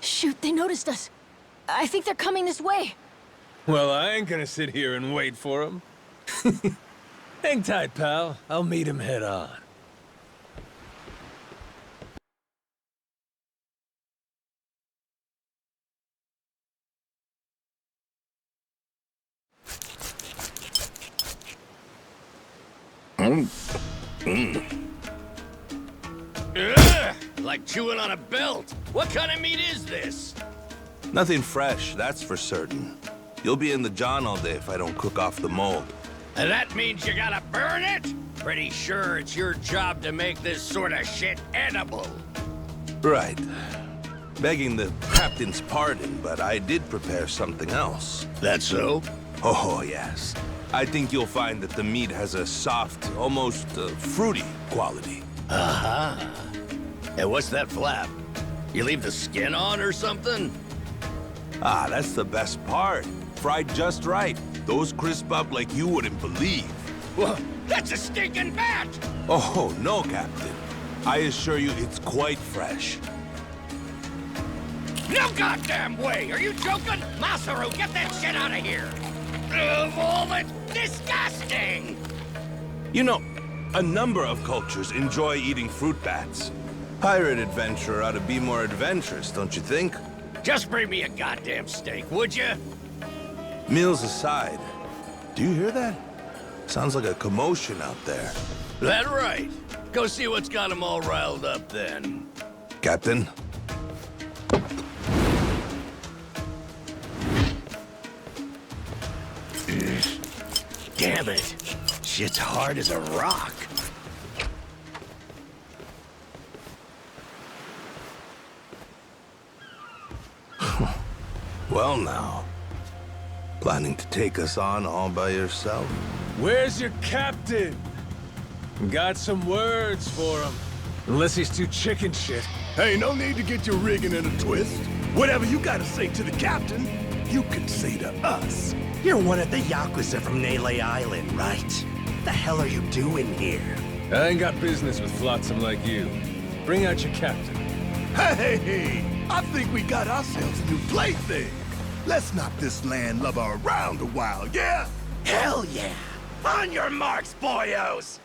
Shoot, they noticed us. I think they're coming this way. Well, I ain't gonna sit here and wait for him. Hang tight, pal. I'll meet him head on. Ugh, like chewing on a belt. What kind of meat is this? Nothing fresh, that's for certain. You'll be in the John all day if I don't cook off the mold. And that means you gotta burn it? Pretty sure it's your job to make this sort of shit edible. Right. Begging the captain's pardon, but I did prepare something else. That so? Oh, yes. I think you'll find that the meat has a soft, almost fruity quality. Uh-huh. And what's that flap? You leave the skin on or something? Ah, that's the best part. Fried just right. Those crisp up like you wouldn't believe. Well, that's a stinking bat! Oh, no, Captain. I assure you it's quite fresh. No goddamn way! Are you joking? Masaru, get that shit out of here! Ugh, all that's disgusting! You know, A number of cultures enjoy eating fruit bats. Pirate adventurer ought to be more adventurous, don't you think? Just bring me a goddamn steak, would you? Meals aside, do you hear that? Sounds like a commotion out there. That right. Go see what's got them all riled up then. Captain? Damn it. Shit's hard as a rock. Well now. Planning to take us on all by yourself? Where's your captain? Got some words for him. Unless he's too chicken shit. Hey, no need to get your rigging in a twist. Whatever you gotta say to the captain, you can say to us. You're one of the Yakuza from Nele Island, right? The hell are you doing here? I ain't got business with flotsam like you. Bring out your captain. Hey, I think we got ourselves a new plaything. Let's knock this landlubber around a while, yeah? Hell yeah! On your marks, boyos!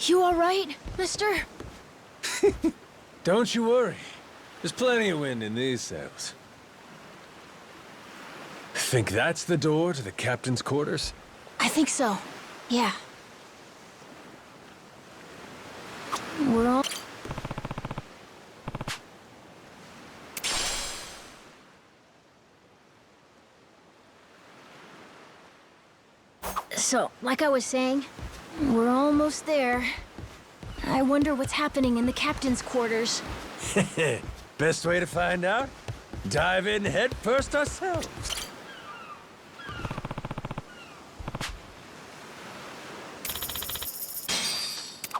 You all right, mister? Don't you worry. There's plenty of wind in these sails. Think that's the door to the captain's quarters? I think so. Yeah. We're all... So, like I was saying, we're almost there. I wonder what's happening in the captain's quarters. Best way to find out? Dive in head first ourselves.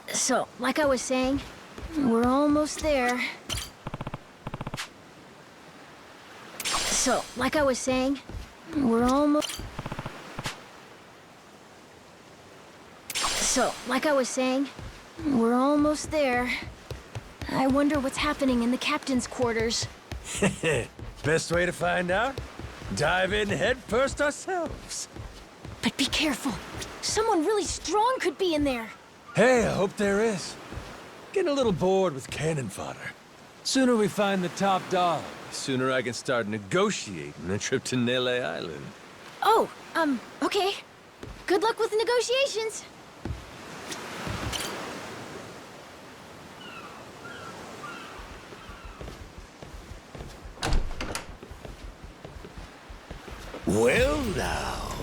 So, like I was saying, we're almost there. So, like I was saying, we're almost... So, like I was saying, we're almost there. I wonder what's happening in the captain's quarters. Best way to find out? Dive in head first ourselves. But be careful. Someone really strong could be in there. Hey, I hope there is. Getting a little bored with cannon fodder. Sooner we find the top dog, the sooner I can start negotiating a trip to Nele Island. Oh, okay. Good luck with the negotiations. Well now,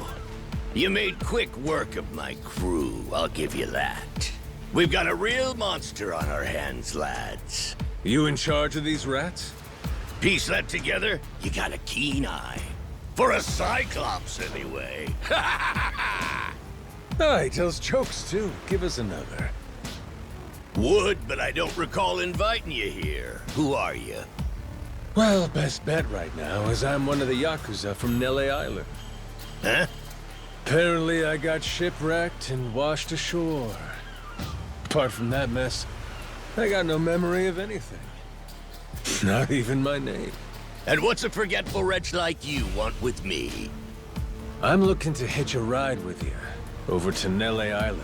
You made quick work of my crew, I'll give you that. We've got a real monster on our hands, lads. You in charge of these rats? Piece that together, you got a keen eye. For a Cyclops, anyway. Oh, he tells jokes, too. Give us another. Would, but I don't recall inviting you here. Who are you? Well, best bet right now is I'm one of the Yakuza from Nele Island. Huh? Apparently I got shipwrecked and washed ashore. Apart from that mess, I got no memory of anything. Not even my name. And what's a forgetful wretch like you want with me? I'm looking to hitch a ride with you over to Nele Island.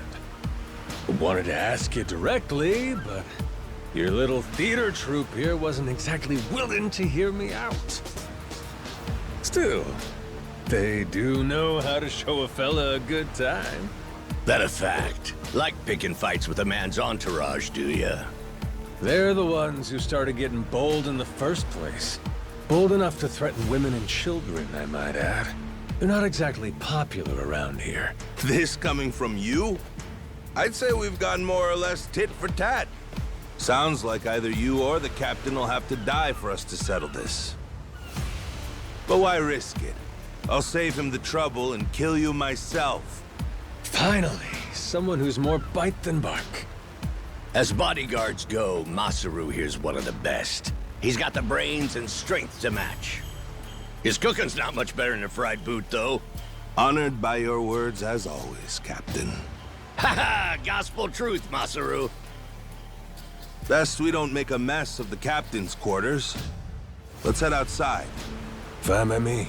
I wanted to ask you directly, but your little theater troupe here wasn't exactly willing to hear me out. Still, they do know how to show a fella a good time. That a fact? Like picking fights with a man's entourage, do ya? They're the ones who started getting bold in the first place. Bold enough to threaten women and children, I might add. They're not exactly popular around here. This coming from you? I'd say we've gone more or less tit for tat. Sounds like either you or the captain will have to die for us to settle this. But why risk it? I'll save him the trouble and kill you myself. Finally, someone who's more bite than bark. As bodyguards go, Masaru here's one of the best. He's got the brains and strength to match. His cooking's not much better than a fried boot, though. Honored by your words as always, Captain. Haha, gospel truth, Masaru. Best we don't make a mess of the captain's quarters. Let's head outside. Fine by me.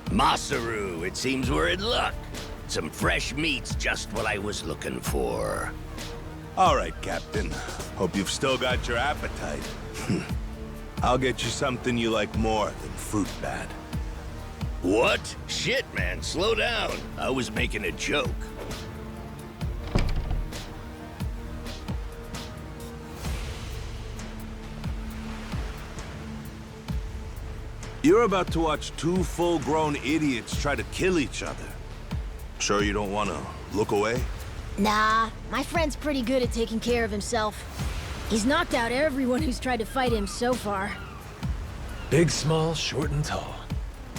Masaru, it seems we're in luck. Some fresh meat's just what I was looking for. All right, Captain. Hope you've still got your appetite. I'll get you something you like more than fruit bat. What? Shit, man, slow down. I was making a joke. You're about to watch two full-grown idiots try to kill each other. Sure you don't want to look away? Nah, my friend's pretty good at taking care of himself. He's knocked out everyone who's tried to fight him so far. Big, small, short, and tall.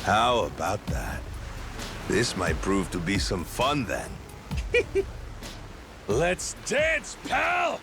How about that? This might prove to be some fun then. Let's dance, pal!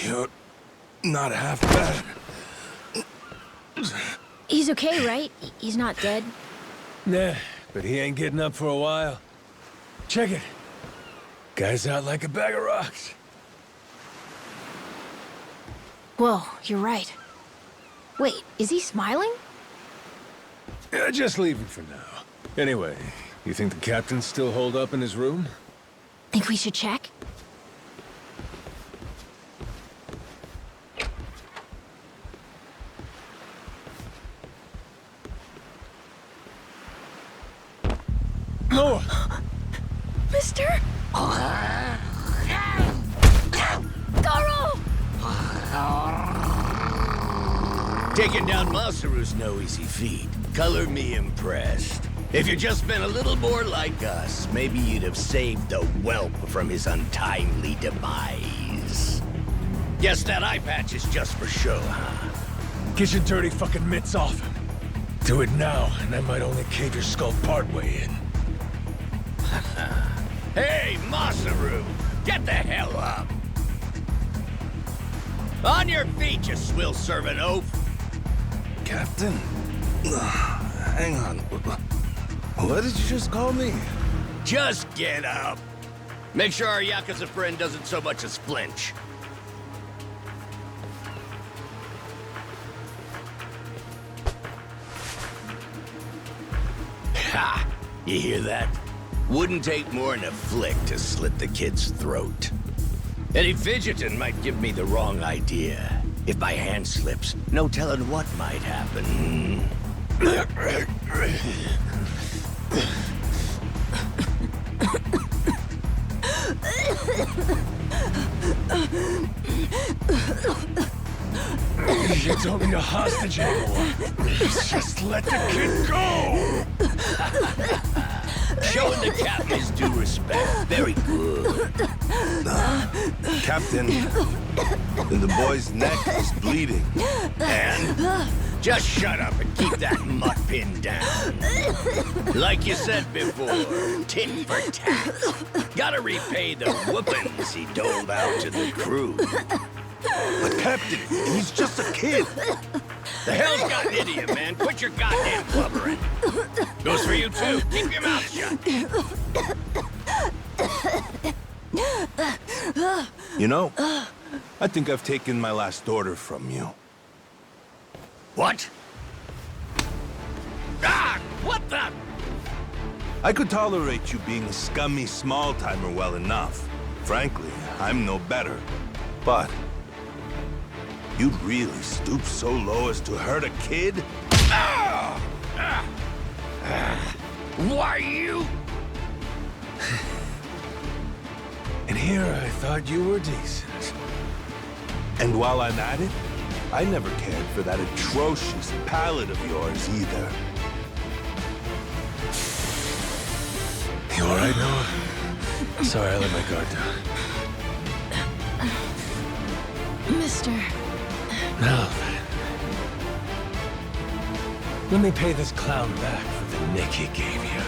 You're not half bad. He's okay, right? He's not dead? Nah, but he ain't getting up for a while. Check it. Guy's out like a bag of rocks. Whoa, you're right. Wait, is he smiling? Yeah, just leave him for now. Anyway, you think the captain's still holed up in his room? Think we should check? Noah! Mister? Goro! Taking down Masaru's no easy feat. Color me impressed. If you'd just been a little more like us, maybe you'd have saved the whelp from his untimely demise. Guess that eye patch is just for show, huh? Get your dirty fucking mitts off him. Do it now, and I might only cave your skull partway in. Hey, Masaru! Get the hell up! On your feet, you swill-serving oaf! Captain? Hang on. What did you just call me? Just get up! Make sure our Yakuza friend doesn't so much as flinch. Ha! You hear that? Wouldn't take more than a flick to slit the kid's throat. Any fidgeting might give me the wrong idea. If my hand slips, no telling what might happen. You don't need a hostage anymore. Just let the kid go! Showing the captain his due respect. Very good. Captain, the boy's neck is bleeding. And? Just shut up and keep that mutt pinned down. Like you said before, tit for tat. Gotta repay the whoopings he doled out to the crew. But Captain, he's just a kid. The hell's gotten into you, man? Quit your goddamn blubbering. Goes for you, too. Keep your mouth shut. You know, I think I've taken my last order from you. What? Ah! What the? I could tolerate you being a scummy small-timer well enough. Frankly, I'm no better. But you'd really stoop so low as to hurt a kid? Why you? And here I thought you were decent. And while I'm at it, I never cared for that atrocious palate of yours either. You all right, Noah? Sorry, I let my guard down. Mister. Now then. Let me pay this clown back for the nick he gave you.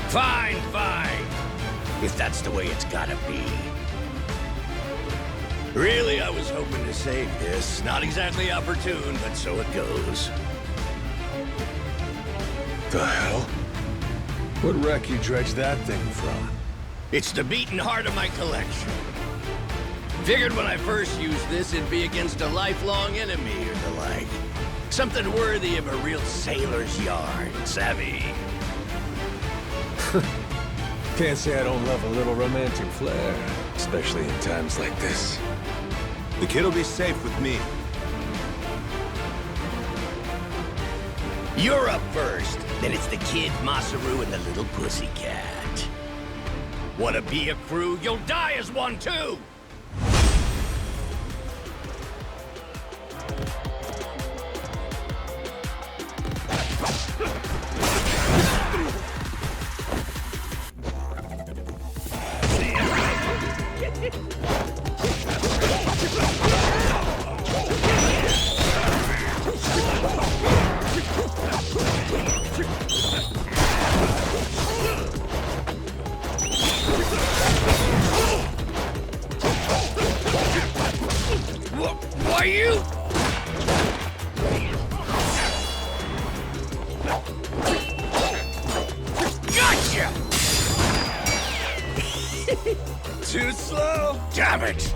Fine, fine. If that's the way it's gotta be. Really, I was hoping to save this. Not exactly opportune, but so it goes. The hell? What wreck you dredged that thing from? It's the beating heart of my collection. Figured when I first used this, it'd be against a lifelong enemy or the like. Something worthy of a real sailor's yarn, savvy? Can't say I don't love a little romantic flair, especially in times like this. The kid'll be safe with me. You're up first. Then it's the kid, Masaru, and the little pussycat. Wanna be a crew? You'll die as one, too! Why you? Gotcha! Too slow? Damn it!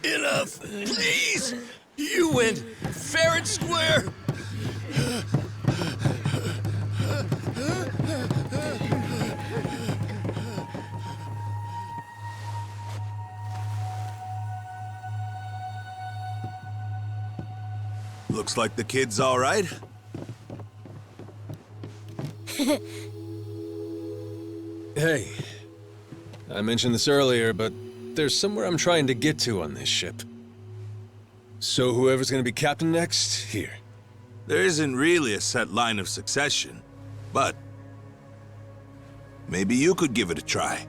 Enough, please! You went fair and square! Looks like the kid's all right. Hey, I mentioned this earlier, but there's somewhere I'm trying to get to on this ship. So whoever's gonna be captain next, here. There isn't really a set line of succession, but maybe you could give it a try.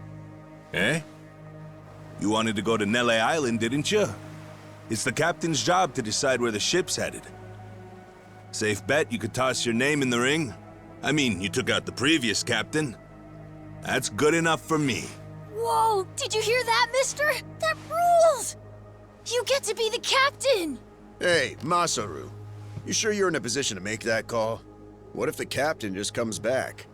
Eh? You wanted to go to Nele Island, didn't you? It's the captain's job to decide where the ship's headed. Safe bet you could toss your name in the ring. I mean, you took out the previous captain. That's good enough for me. Whoa! Did you hear that, mister? That rules! You get to be the captain! Hey, Masaru. You sure you're in a position to make that call? What if the captain just comes back?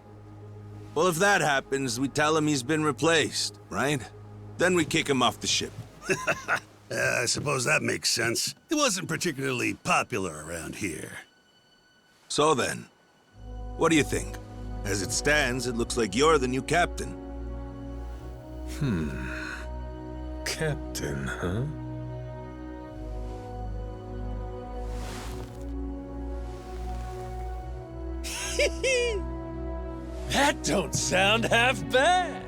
Well, if that happens, we tell him he's been replaced, right? Then we kick him off the ship. I suppose that makes sense. He wasn't particularly popular around here. So then, what do you think? As it stands, it looks like you're the new captain. Captain, huh? That don't sound half bad.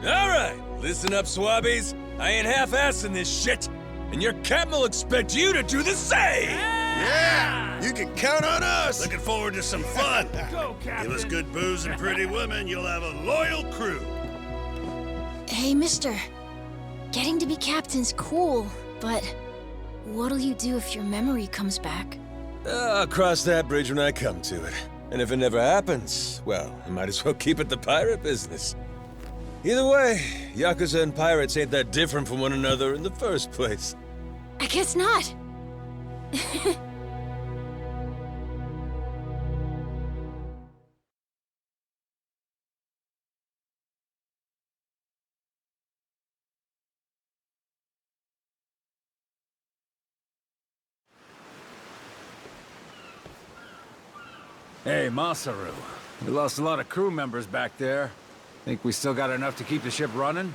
All right, listen up, swabbies. I ain't half-assing this shit, and your captain will expect you to do the same. Yeah! You can count on us! Looking forward to some fun. Go, Captain! Give us good booze and pretty women, you'll have a loyal crew. Hey, mister. Getting to be captain's cool, but what'll you do if your memory comes back? I'll cross that bridge when I come to it. And if it never happens, well, I might as well keep it the pirate business. Either way, Yakuza and pirates ain't that different from one another in the first place. I guess not. Hey, Masaru. We lost a lot of crew members back there. Think we still got enough to keep the ship running?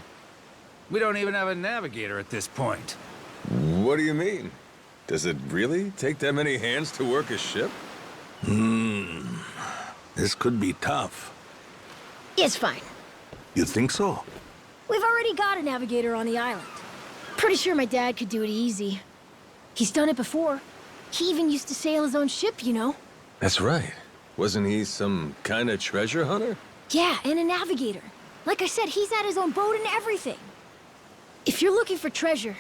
We don't even have a navigator at this point. What do you mean? Does it really take that many hands to work a ship? This could be tough. It's fine. You think so? We've already got a navigator on the island. Pretty sure my dad could do it easy. He's done it before. He even used to sail his own ship, you know? That's right. Wasn't he some kind of treasure hunter? Yeah, and a navigator. Like I said, he's had his own boat and everything. If you're looking for treasure,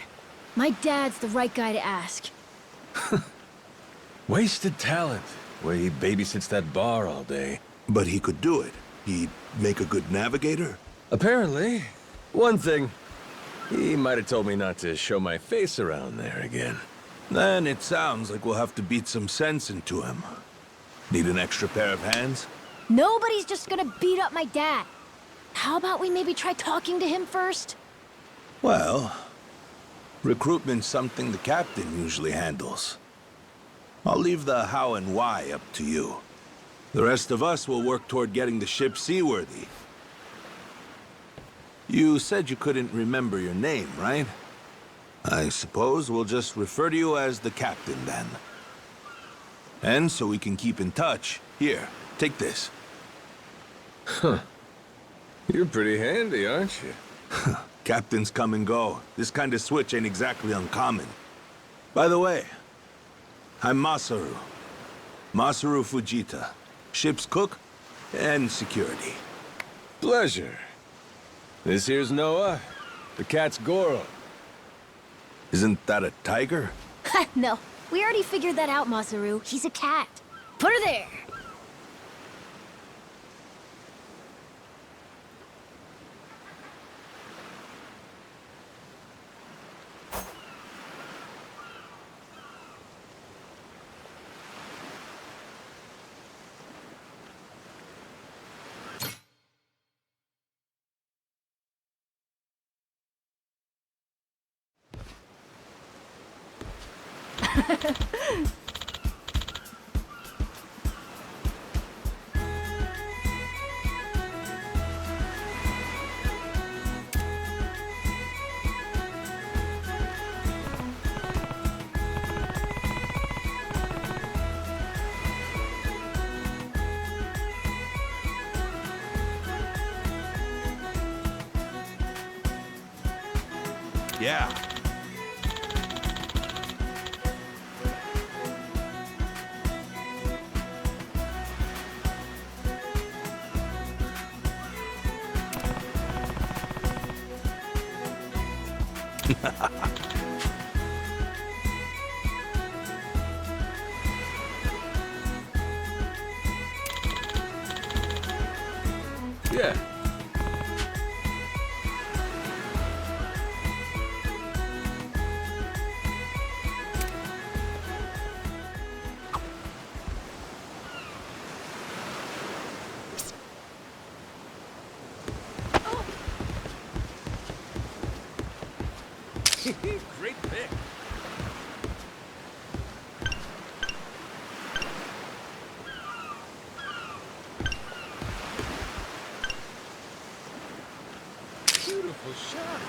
my dad's the right guy to ask. Wasted talent. Way he babysits that bar all day. But he could do it. He'd make a good navigator. Apparently. One thing, he might have told me not to show my face around there again. Then it sounds like we'll have to beat some sense into him. Need an extra pair of hands? Nobody's just gonna beat up my dad. How about we maybe try talking to him first? Well, recruitment's something the captain usually handles. I'll leave the how and why up to you. The rest of us will work toward getting the ship seaworthy. You said you couldn't remember your name, right? I suppose we'll just refer to you as the captain then. And so we can keep in touch, here, take this. Huh. You're pretty handy, aren't you? Captains come and go. This kind of switch ain't exactly uncommon. By the way, I'm Masaru. Masaru Fujita. Ship's cook and security. Pleasure. This here's Noah. The cat's Goro. Isn't that a tiger? No, we already figured that out, Masaru. He's a cat. Put her there. Yeah. Yeah. Great pick. Beautiful shot.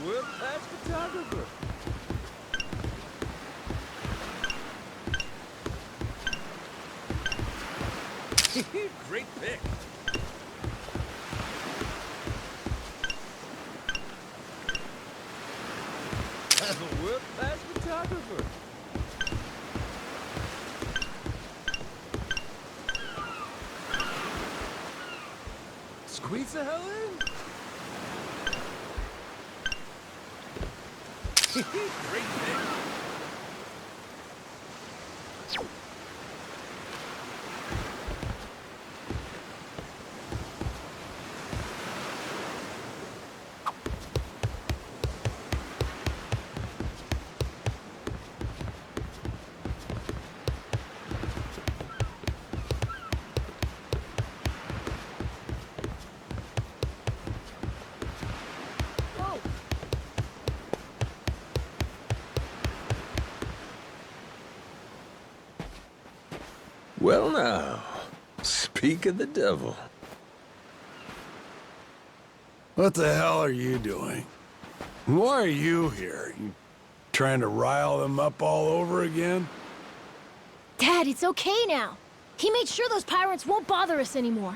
World-class photographer. Great pick. World-class photographer. Squeeze the hell in. Great pick. Well now, speak of the devil. What the hell are you doing? Why are you here? You trying to rile them up all over again? Dad, it's okay now. He made sure those pirates won't bother us anymore.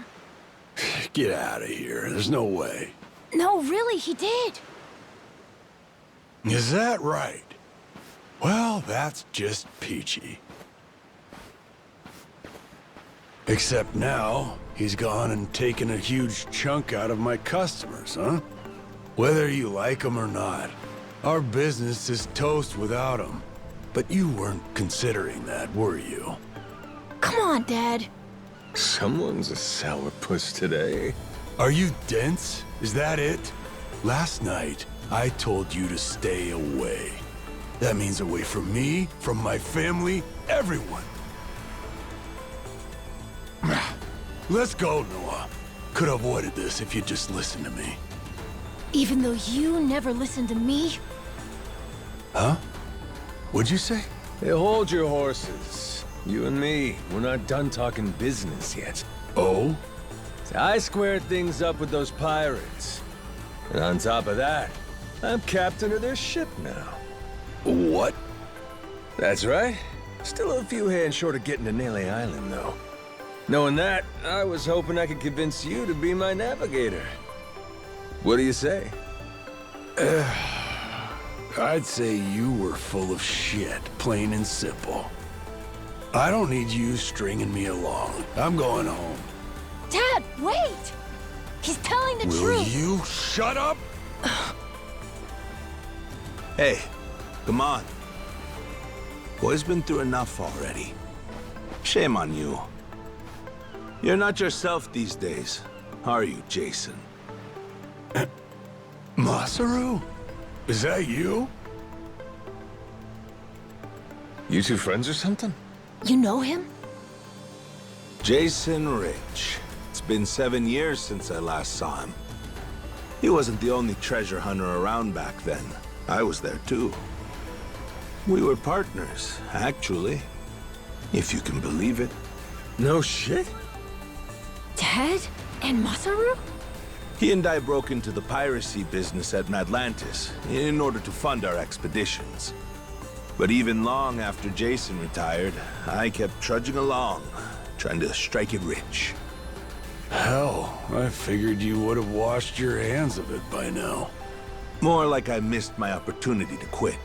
Get out of here. There's no way. No, really, he did. Is that right? Well, that's just peachy. Except now, he's gone and taken a huge chunk out of my customers, huh? Whether you like them or not, our business is toast without him. But you weren't considering that, were you? Come on, Dad. Someone's a sourpuss today. Are you dense? Is that it? Last night, I told you to stay away. That means away from me, from my family, everyone. Let's go, Noah. Could have avoided this if you'd just listened to me. Even though you never listened to me? Huh? What'd you say? Hey, hold your horses. You and me, we're not done talking business yet. Oh? I squared things up with those pirates. And on top of that, I'm captain of their ship now. What? That's right. Still a few hands short of getting to Nele Island, though. Knowing that, I was hoping I could convince you to be my navigator. What do you say? I'd say you were full of shit, plain and simple. I don't need you stringing me along. I'm going home. Dad, wait! He's telling the Will truth! you shut up? Hey, come on. Boy's been through enough already. Shame on you. You're not yourself these days, are you, Jason? Masaru? Is that you? You two friends or something? You know him? Jason Rich. It's been 7 years since I last saw him. He wasn't the only treasure hunter around back then. I was there too. We were partners, actually. If you can believe it. No shit? Dad and Masaru? He and I broke into the piracy business at Atlantis in order to fund our expeditions. But even long after Jason retired, I kept trudging along, trying to strike it rich. Hell, I figured you would have washed your hands of it by now. More like I missed my opportunity to quit.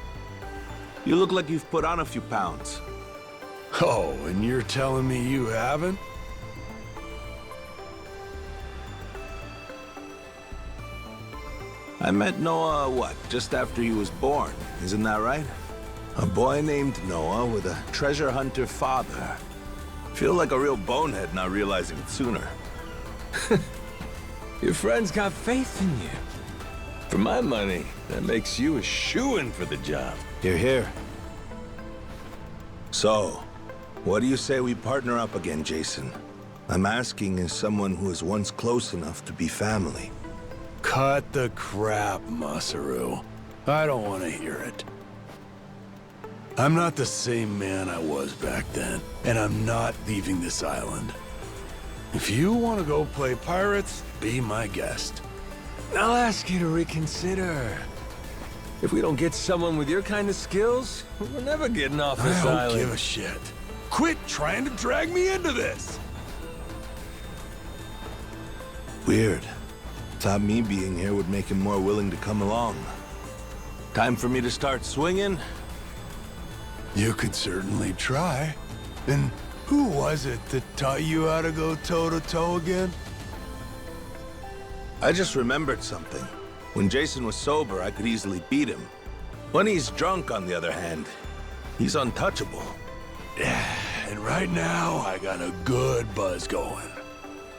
You look like you've put on a few pounds. Oh, and you're telling me you haven't? I met Noah, what, just after he was born, isn't that right? A boy named Noah with a treasure hunter father. Feel like a real bonehead not realizing it sooner. Your friend's got faith in you. For my money, that makes you a shoo-in for the job. You're here. So, what do you say we partner up again, Jason? I'm asking as someone who was once close enough to be family. Cut the crap, Masaru. I don't want to hear it. I'm not the same man I was back then, and I'm not leaving this island. If you want to go play pirates, be my guest. I'll ask you to reconsider. If we don't get someone with your kind of skills, we're never getting off this I don't island. give a shit. Quit trying to drag me into this! Weird. Thought me being here would make him more willing to come along. Time for me to start swinging? You could certainly try. And who was it that taught you how to go toe-to-toe again? I just remembered something. When Jason was sober, I could easily beat him. When he's drunk, on the other hand, he's untouchable. Yeah, and right now, I got a good buzz going.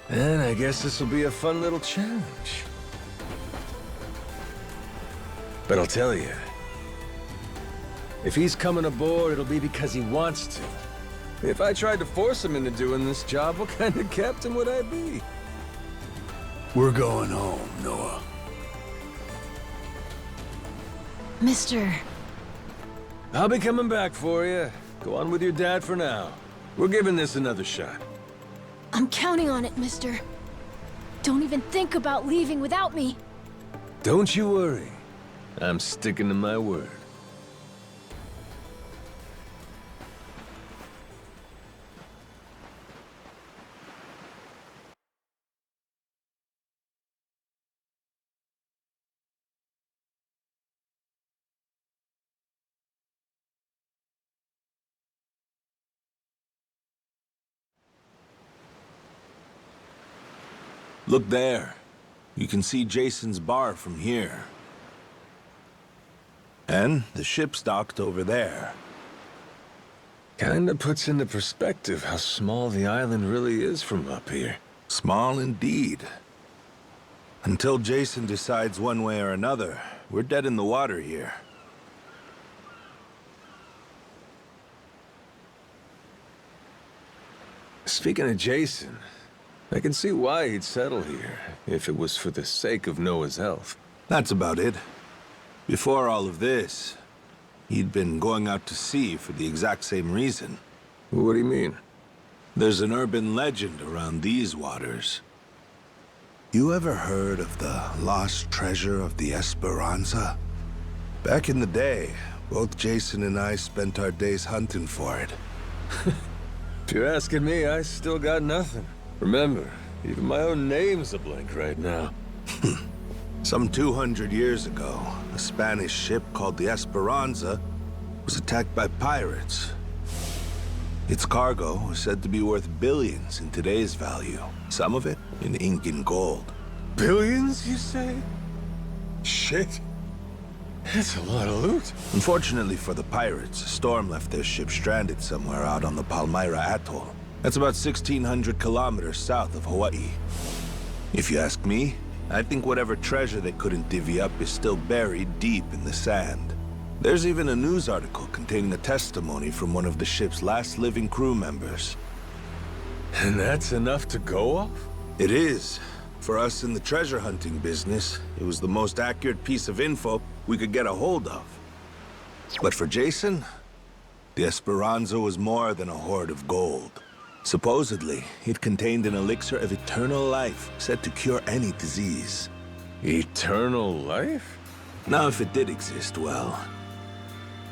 And I guess this will be a fun little challenge. But I'll tell you, if he's coming aboard, it'll be because he wants to. If I tried to force him into doing this job, what kind of captain would I be? We're going home, Noah. Mister. I'll be coming back for you. Go on with your dad for now. We're giving this another shot. I'm counting on it, mister. Don't even think about leaving without me. Don't you worry. I'm sticking to my word. Look there. You can see Jason's bar from here. And the ship's docked over there. Kinda puts into perspective how small the island really is from up here. Small indeed. Until Jason decides one way or another, we're dead in the water here. Speaking of Jason, I can see why he'd settle here, if it was for the sake of Noah's health. That's about it. Before all of this, he'd been going out to sea for the exact same reason. What do you mean? There's an urban legend around these waters. You ever heard of the lost treasure of the Esperanza? Back in the day, both Jason and I spent our days hunting for it. If you're asking me, I still got nothing. Remember, even my own name's a blank right now. Some 200 years ago, a Spanish ship called the Esperanza was attacked by pirates. Its cargo was said to be worth billions in today's value, some of it in ink and gold. Billions, you say? Shit. That's a lot of loot. Unfortunately for the pirates, a storm left their ship stranded somewhere out on the Palmyra Atoll. That's about 1,600 kilometers south of Hawaii. If you ask me, I think whatever treasure they couldn't divvy up is still buried deep in the sand. There's even a news article containing a testimony from one of the ship's last living crew members. And that's enough to go off? It is. For us in the treasure hunting business, it was the most accurate piece of info we could get a hold of. But for Jason, the Esperanza was more than a hoard of gold. Supposedly, it contained an elixir of eternal life, said to cure any disease. Eternal life? Now, if it did exist, well...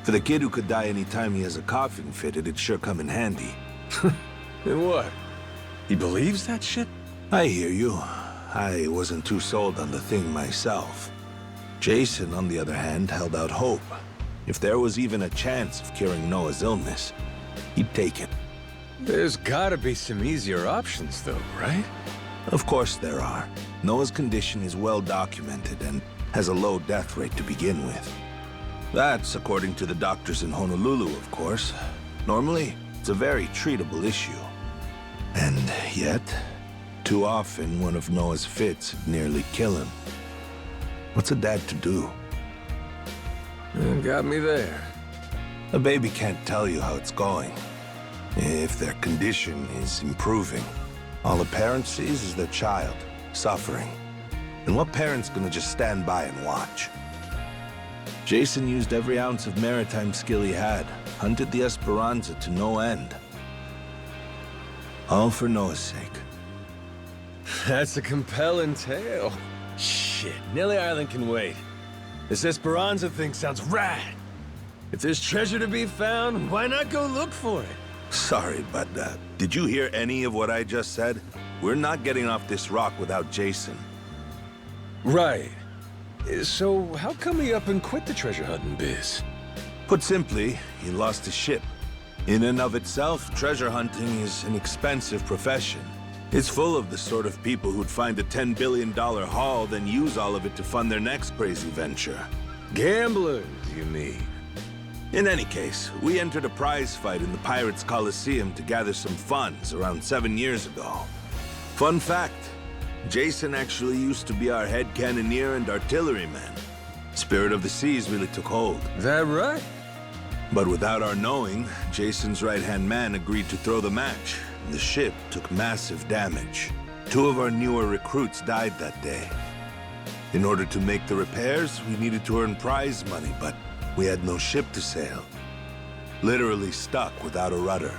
For the kid who could die any time he has a coughing fit, it'd sure come in handy. And what? He believes that shit? I hear you. I wasn't too sold on the thing myself. Jason, on the other hand, held out hope. If there was even a chance of curing Noah's illness, he'd take it. There's gotta be some easier options, though, right? Of course there are. Noah's condition is well documented and has a low death rate to begin with. That's according to the doctors in Honolulu, of course. Normally, it's a very treatable issue. And yet, too often one of Noah's fits would nearly kill him. What's a dad to do? You got me there. A baby can't tell you how it's going. If their condition is improving, all a parent sees is their child suffering. And what parent's gonna just stand by and watch? Jason used every ounce of maritime skill he had, hunted the Esperanza to no end. All for Noah's sake. That's a compelling tale. Shit, Nelly Island can wait. This Esperanza thing sounds rad. If there's treasure to be found, why not go look for it? Sorry, but did you hear any of what I just said? We're not getting off this rock without Jason. Right. So how come he up and quit the treasure hunting biz? Put simply, he lost his ship. In and of itself, treasure hunting is an expensive profession. It's full of the sort of people who'd find a $10 billion haul, then use all of it to fund their next crazy venture. Gamblers, you mean? In any case, we entered a prize fight in the Pirates Coliseum to gather some funds around 7 years ago. Fun fact, Jason actually used to be our head cannoneer and artilleryman. Spirit of the Seas really took hold. That right? But without our knowing, Jason's right-hand man agreed to throw the match. The ship took massive damage. 2 of our newer recruits died that day. In order to make the repairs, we needed to earn prize money, but we had no ship to sail. Literally stuck without a rudder.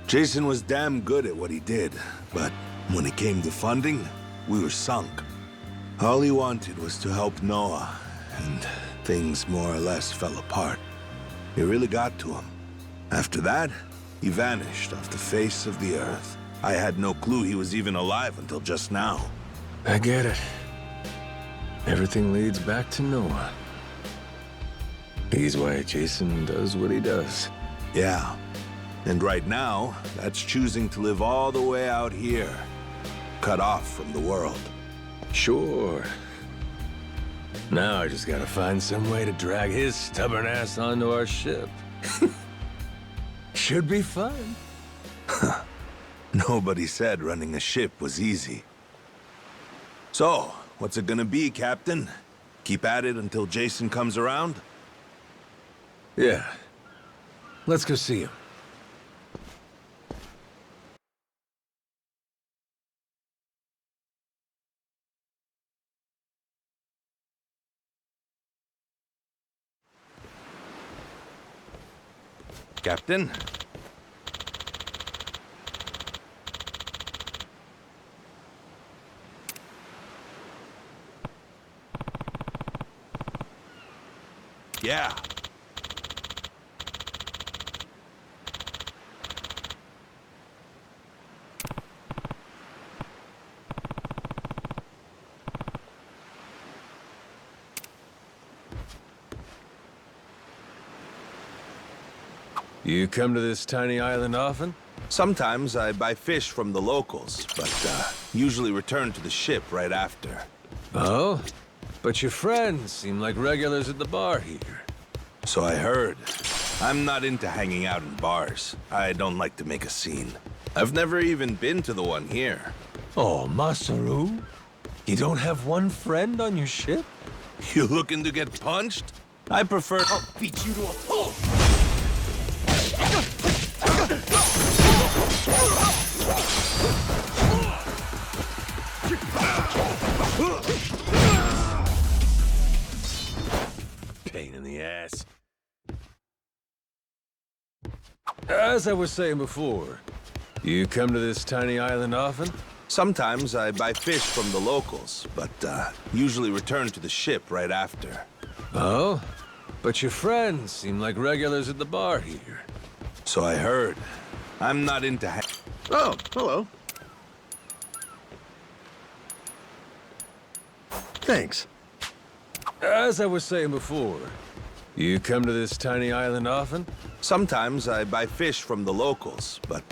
Jason was damn good at what he did, but when it came to funding, we were sunk. All he wanted was to help Noah, and things more or less fell apart. It really got to him. After that, he vanished off the face of the earth. I had no clue he was even alive until just now. I get it. Everything leads back to Noah. He's why Jason does what he does. Yeah. And right now, that's choosing to live all the way out here, cut off from the world. Sure. Now I just gotta find some way to drag his stubborn ass onto our ship. Should be fun. Nobody said running a ship was easy. So, what's it gonna be, Captain? Keep at it until Jason comes around? Yeah. Let's go see him. Captain? Yeah. You come to this tiny island often? Sometimes I buy fish from the locals, but usually return to the ship right after. Oh? but your friends seem like regulars at the bar here. So I heard. I'm not into hanging out in bars. I don't like to make a scene. I've never even been to the one here. Oh, Masaru? You don't have one friend on your ship? You looking to get punched? I prefer... I'll beat you to a pulp! Pain in the ass. As I was saying before, you come to this tiny island often? Sometimes I buy fish from the locals, but usually return to the ship right after. Oh? But your friends seem like regulars at the bar here. So I heard. I'm not into Oh, hello. Thanks. As I was saying before, you come to this tiny island often? Sometimes I buy fish from the locals, but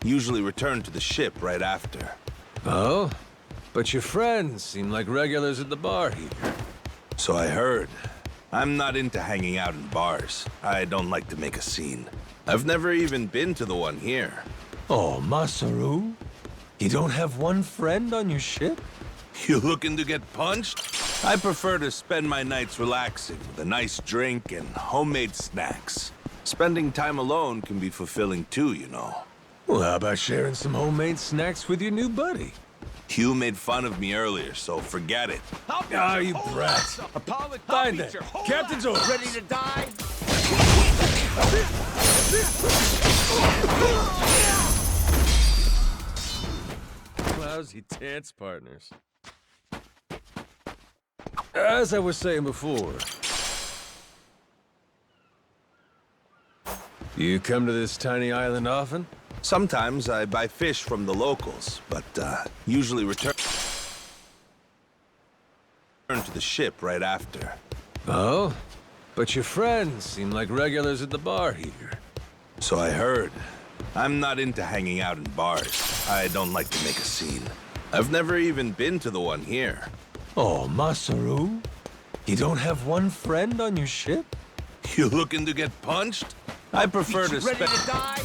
usually return to the ship right after. Oh? But your friends seem like regulars at the bar here. So I heard. I'm not into hanging out in bars. I don't like to make a scene. I've never even been to the one here. Oh, Masaru? You don't have one friend on your ship? You looking to get punched? I prefer to spend my nights relaxing with a nice drink and homemade snacks. Spending time alone can be fulfilling too, you know. Well, how about sharing some homemade snacks with your new buddy? You made fun of me earlier, so forget it. Ah, you brat. Fine then. Captain's orders. Ready to die? Lousy dance partners. As I was saying before, you come to this tiny island often? Sometimes I buy fish from the locals, but usually return to the ship right after. Oh? But your friends seem like regulars at the bar here. So I heard. I'm not into hanging out in bars. I don't like to make a scene. I've never even been to the one here. Oh, Masaru? You don't have one friend on your ship? You looking to get punched? I prefer to spend... Ready to die?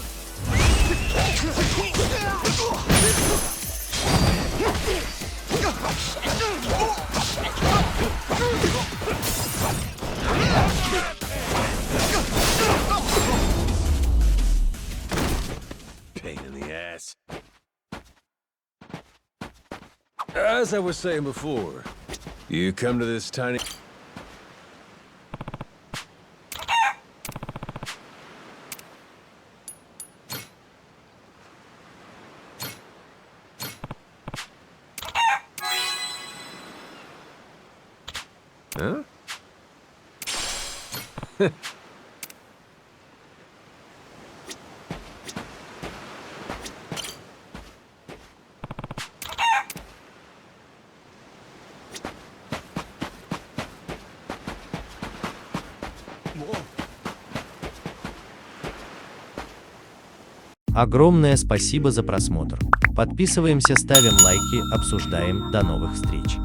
Pain in the ass. As I was saying before, you come to this tiny... Huh? Огромное спасибо за просмотр. Подписываемся, ставим лайки, обсуждаем. До новых встреч.